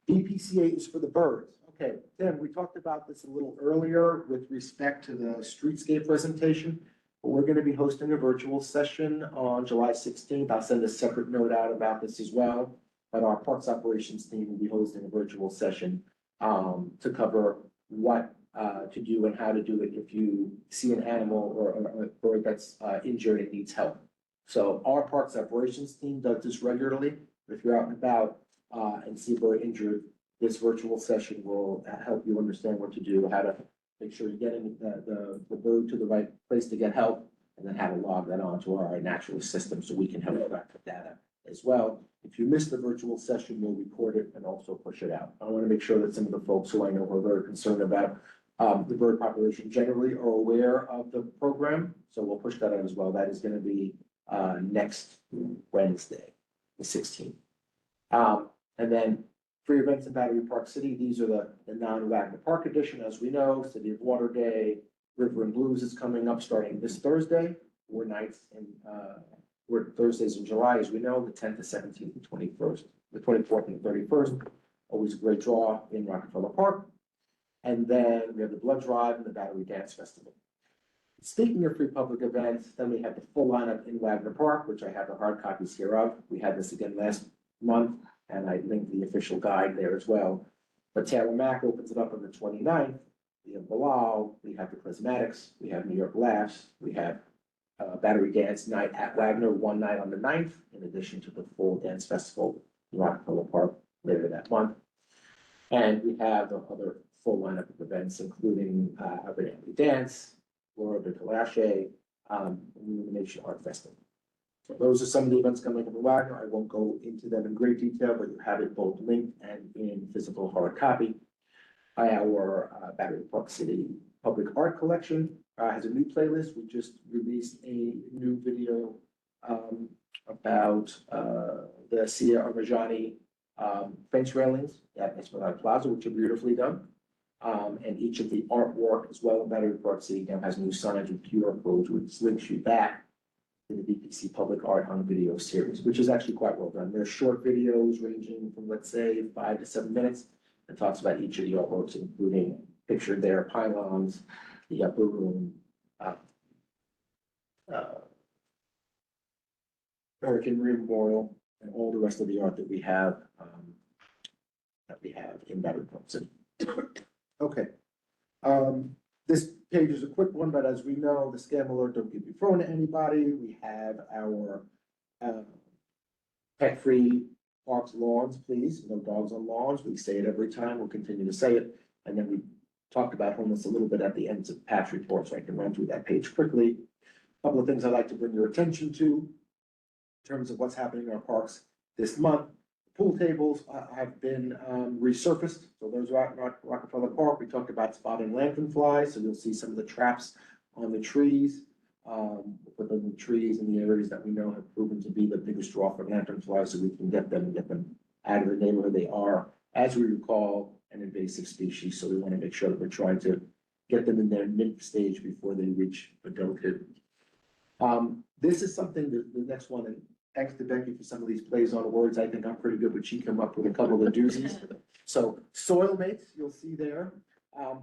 BPCA is for the birds. Okay, Tim, we talked about this a little earlier with respect to the streetscape presentation. But we're going to be hosting a virtual session on July 16th. I'll send a separate note out about this as well. But our parks operations team will be hosting a virtual session to cover what to do and how to do it if you see an animal or a bird that's injured and needs help. So our parks operations team does this regularly. If you're out and about and see a bird injured, this virtual session will help you understand what to do, how to make sure you're getting the bird to the right place to get help, and then how to log that onto our natural system so we can help track the data as well. If you miss the virtual session, we'll record it and also push it out. I want to make sure that some of the folks who I know are very concerned about the bird population generally are aware of the program, so we'll push that out as well. That is going to be next Wednesday, the 16th. And then free events in Battery Park City. These are the non-Wagner Park edition, as we know. City of Water Day, River and Blues is coming up starting this Thursday. 4 nights and 4 Thursdays in July, as we know, the 10th, the 17th, and 21st, the 24th and the 31st. Always a great draw in Rockefeller Park. And then we have the Blood Drive and the Battery Dance Festival. Speaking of free public events, then we have the full lineup in Wagner Park, which I have the hard copies here of. We had this again last month, and I linked the official guide there as well. But Tara Mack opens it up on the 29th. We have Bilal, we have the Prismatics, we have New York Laughs, we have Battery Dance Night at Wagner, one night on the 9th, in addition to the full dance festival in Rockefeller Park later that month. And we have the other full lineup of events, including Urban Family Dance, Laura de Calache, and the Illumination Art Festival. So those are some of the events coming up in Wagner. I won't go into them in great detail, but you have it both linked and in physical hard copy. Our Battery Park City Public Art Collection has a new playlist. We just released a new video about the Sia Armajani fence railings at Esplanade Plaza, which are beautifully done. And each of the artwork as well in Battery Park City now has new signage with QR codes, which links you back in the BPC Public Art on Video series, which is actually quite well done. They're short videos ranging from, let's say, 5 to 7 minutes. It talks about each of the artworks, including pictured there, pylons, the upper room, American Marine Memorial, and all the rest of the art that we have in Battery Park City. Okay. This page is a quick one, but as we know, the scam alert don't get thrown at anybody. We have our pet-free parks lawns, please. No dogs on lawns. We say it every time. We'll continue to say it. And then we talked about homeless a little bit at the end of Pat's report, so I can run through that page quickly. A couple of things I'd like to bring your attention to in terms of what's happening in our parks this month. Pool tables have been resurfaced. So those are at Rockefeller Park. We talked about spotting lanternflies, so you'll see some of the traps on the trees. Put them in the trees in the areas that we know have proven to be the biggest draw for lanternflies, so we can get them out of the neighborhood. They are, as we recall, an invasive species, so we want to make sure that we're trying to get them in their nymph stage before they reach adulthood. This is something that the next one, and thanks to Becky for some of these plays on words. I think I'm pretty good, but she came up with a couple of doozies. So soil mates, you'll see there.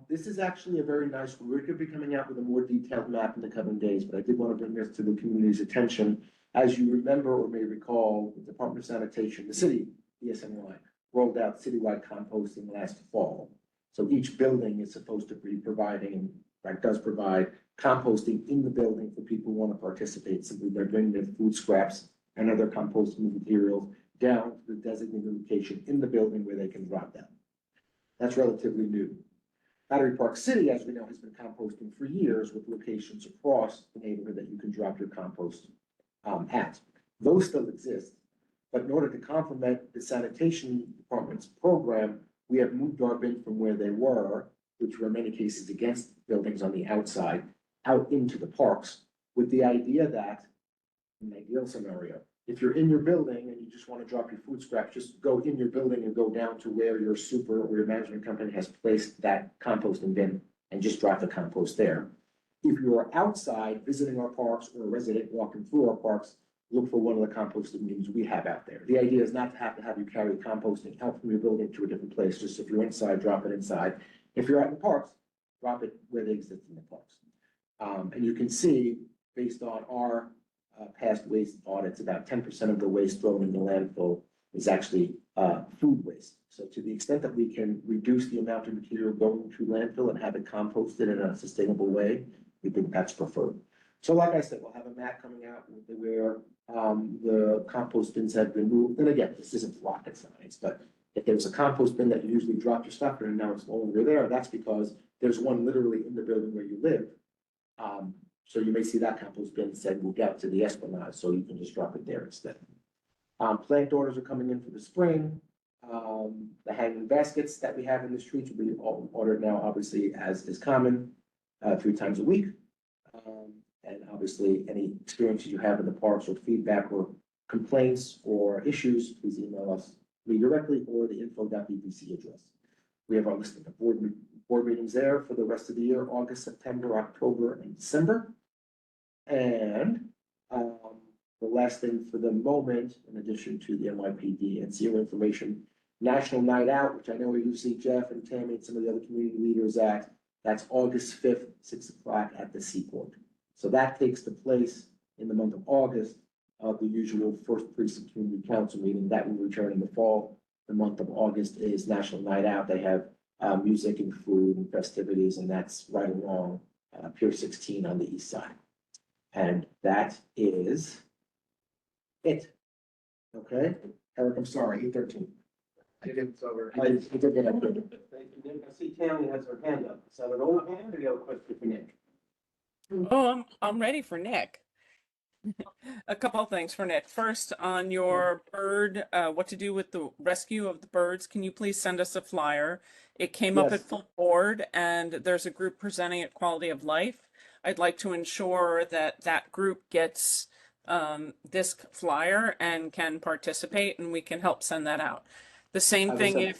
This is actually a very nice one. We're going to be coming out with a more detailed map in the coming days, but I did want to bring this to the community's attention. As you remember or may recall, the Department of Sanitation, the city, DSNY, rolled out citywide composting last fall. So each building is supposed to be providing, that does provide composting in the building for people who want to participate. Simply they're bringing their food scraps and other composting materials down to the designated location in the building where they can drop them. That's relatively new. Battery Park City, as we know, has been composting for years with locations across the neighborhood that you can drop your compost at. Those still exist, but in order to complement the sanitation department's program, we have moved our bin from where they were, which were in many cases against buildings on the outside, out into the parks, with the idea that, in an ideal scenario, if you're in your building and you just want to drop your food scraps, just go in your building and go down to where your super or your management company has placed that composting bin and just drop the compost there. If you are outside visiting our parks or a resident walking through our parks, look for one of the composting bins we have out there. The idea is not to have you carry composting out from your building to a different place. Just if you're inside, drop it inside. If you're out in the parks, drop it where they exist in the parks. And you can see, based on our past waste audits, about 10% of the waste thrown in the landfill is actually food waste. So to the extent that we can reduce the amount of material going to landfill and have it composted in a sustainable way, we think that's preferred. So like I said, we'll have a map coming out where the compost bins have been moved. And again, this isn't rocket science, but if there's a compost bin that you usually drop your stuff in and now it's no longer there, that's because there's one literally in the building where you live. So you may see that compost bin said moved out to the Esplanade, so you can just drop it there instead. Plant orders are coming in for the spring. The hanging baskets that we have in the streets will be all ordered now, obviously, as is common, 3 times a week. And obviously, any experiences you have in the parks or feedback or complaints or issues, please email us, me directly, or the info.bpc address. We have our list of the board meetings there for the rest of the year, August, September, October, and December. And the last thing for the moment, in addition to the NYPD and zero information, National Night Out, which I know you see Jeff and Tammy and some of the other community leaders at, that's August 5th, 6 o'clock at the Seaport. So that takes the place in the month of August of the usual First Precinct Community Council meeting that will return in the fall. The month of August is National Night Out. They have music and food and festivities, and that's right along Pier 16 on the east side. And that is it. Okay, Eric, I'm sorry, 8:13. I think it's over. I did get it. Thank you, Nick. I see Tammy has her hand up. Is that an old hand or do you have a question for Nick? Oh, I'm ready for Nick. A couple of things for Nick. First, on your bird, what to do with the rescue of the birds, can you please send us a flyer? It came up at Yes. full board, and there's a group presenting at Quality of Life. I'd like to ensure that that group gets this flyer and can participate, and we can help send that out. The same I will thing send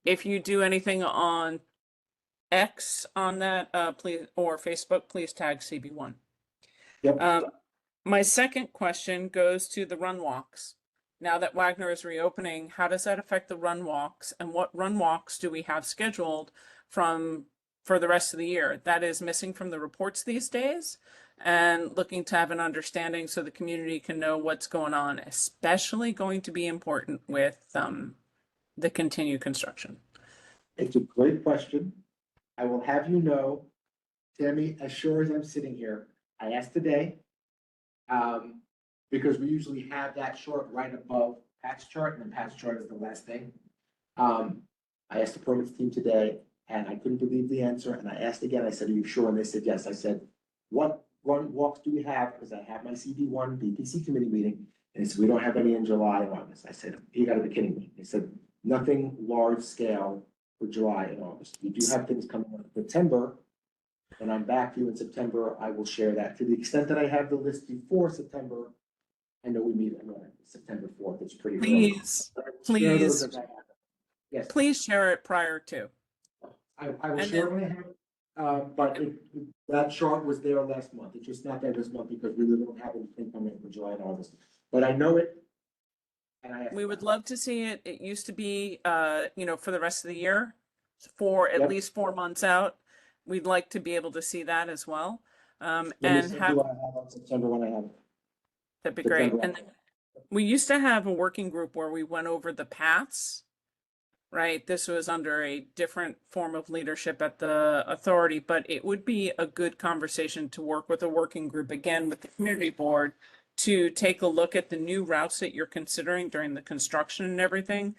if you do anything on X on that, please, or Facebook, please tag CB1. Yep. My second question goes to the run walks. Now that Wagner is reopening, how does that affect the run walks, and what run walks do we have scheduled for the rest of the year? That is missing from the reports these days, and looking to have an understanding so the community can know what's going on, especially going to be important with the continued construction. It's a great question. I will have you know, Tammy, as sure as I'm sitting here, I asked today. Because we usually have that chart right above Pat's chart, and then Pat's chart is the last thing. I asked the permits team today, and I couldn't believe the answer, and I asked again, I said, are you sure? And they said, yes. I said, what run walks do we have? Because I have my CD1 BPC committee meeting, and they said, we don't have any in July and August. I said, you gotta be kidding me. They said, nothing large scale for July and August. We do have things coming up in September. When I'm back to you in September, I will share that. To the extent that I have the list before September, I know we meet on September 4th. It's pretty early. Please, Yes, please share it prior to. I will And share then- when I have it. But that chart was there last month. It's just not there this month because we really don't have anything coming for July and August. But I know it. And We would love to see it. It used to be, for the rest of the year, for at Yep. least 4 months out. We'd like to be able to see that as well. Let me And send have, you what I have on September when I have it. that'd be great. September. And then we used to have a working group where we went over the paths, right? This was under a different form of leadership at the authority, but it would be a good conversation to work with a working group, again, with the community board, to take a look at the new routes that you're considering during the construction and everything,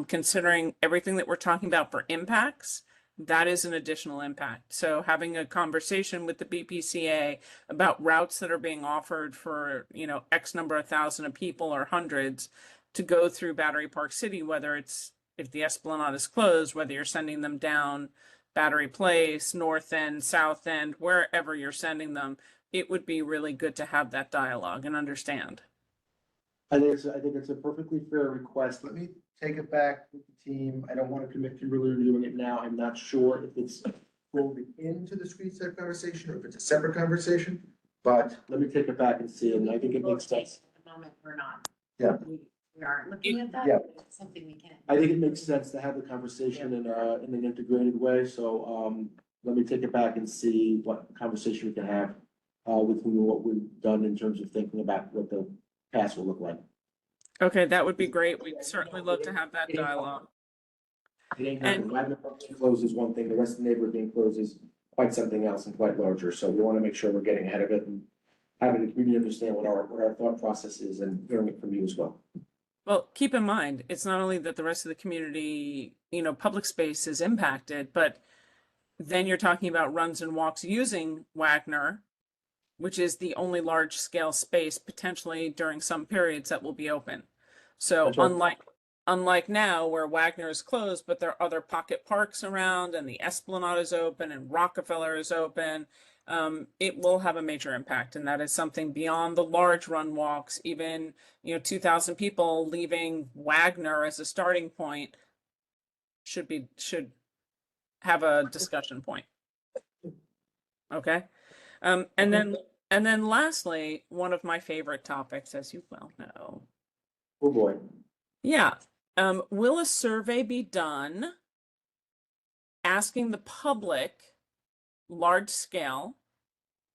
considering everything that we're talking about for impacts. That is an additional impact. So having a conversation with the BPCA about routes that are being offered for, X number of thousand of people or hundreds to go through Battery Park City, whether it's, if the Esplanade is closed, whether you're sending them down Battery Place, North End, South End, wherever you're sending them, it would be really good to have that dialogue and understand. I think it's a perfectly fair request. Let me take it back with the team. I don't want to commit to really doing it now. I'm not sure if it's rolled into the street set conversation or if it's a separate conversation. But let me take it back and see, and I think it makes sense. At the moment, we're not. Yeah. We aren't looking at that, Yeah. but it's something we can. I think it makes sense to have the conversation in an integrated way, so, let me take it back and see what conversation we can have, with what we've done in terms of thinking about what the past will look like. Okay, that would be great. We'd certainly love to have that dialogue. It ain't And- nothing. Wagner Park being closed is one thing, the rest of the neighborhood being closed is quite something else and quite larger, so we wanna make sure we're getting ahead of it and having the community understand what our thought process is and hearing it from you as well. Well, keep in mind, it's not only that the rest of the community, public space is impacted, but then you're talking about runs and walks using Wagner, which is the only large scale space potentially during some periods that will be open. So That's right. unlike now where Wagner is closed, but there are other pocket parks around and the Esplanade is open and Rockefeller is open, it will have a major impact. And that is something beyond the large run walks, even, 2,000 people leaving Wagner as a starting point should have a discussion point. Okay. And then lastly, one of my favorite topics, as you well know. Oh, boy. Yeah. Will a survey be done asking the public, large scale,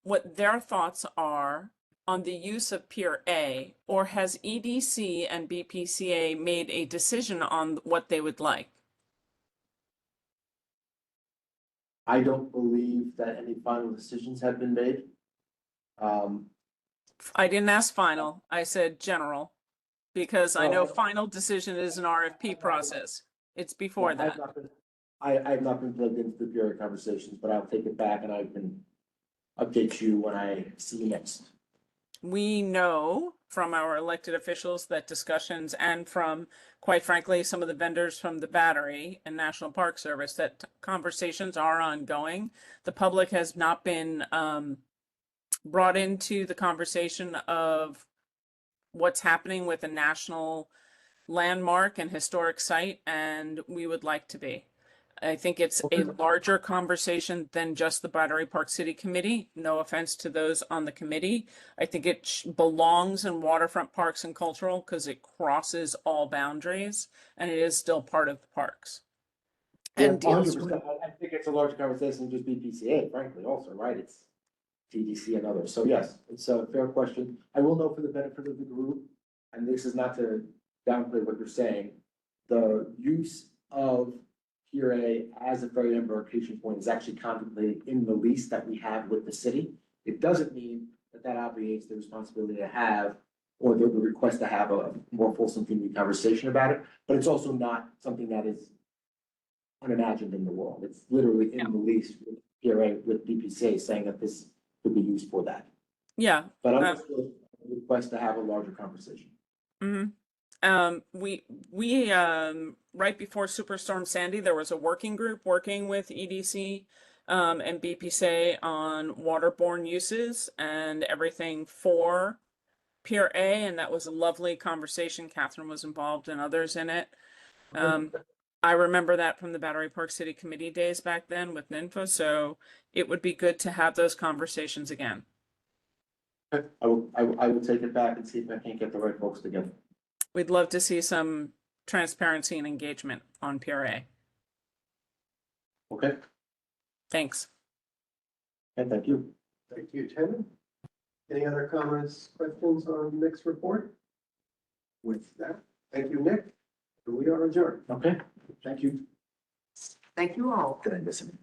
what their thoughts are on the use of Pier A, or has EDC and BPCA made a decision on what they would like? I don't believe that any final decisions have been made. I didn't ask final, I said general, because I know Well, final decision is an RFP process. It's before I've that. not been- I've not been plugged into the Bureau conversations, but I'll take it back and I can update you when I see you next. We know from our elected officials that discussions, and from, quite frankly, some of the vendors from the Battery and National Park Service, that conversations are ongoing. The public has not been brought into the conversation of what's happening with a national landmark and historic site, and we would like to be. I think it's a larger conversation than just the Battery Park City Committee. No offense to those on the committee. I think it belongs in waterfront parks and cultural because it crosses all boundaries and it is still part of the parks. Yeah, And deals 100%. I think it's a larger conversation than just BPCA, frankly, also, right? It's TDC and others. So yes, it's a fair question. I will note for the benefit of the group, and this is not to downplay what you're saying, the use of Pier A as a ferry embarkation point is actually contemplated in the lease that we have with the city. It doesn't mean that that obviates the responsibility to have, or the request to have a more fulsome community conversation about it, but it's also not something that is unimagined in the world. It's literally in the lease with Pier A with BPCA saying that this could be used for that. yeah. But I'm just a request to have a larger conversation. Mm-hmm. We right before Superstorm Sandy, there was a working group working with EDC and BPCA on waterborne uses and everything for Pier A, and that was a lovely conversation. Catherine was involved and others in it. I remember that from the Battery Park City Committee days back then with NINFA, so it would be good to have those conversations again. I will take it back and see if I can't get the right folks together. We'd love to see some transparency and engagement on Pier A. Okay, Thanks. and thank you. Thank you, Tim. Any other comments, questions on Nick's report? With that, thank you, Nick. We are adjourned. Okay, thank you. Thank you all. Did I miss anything?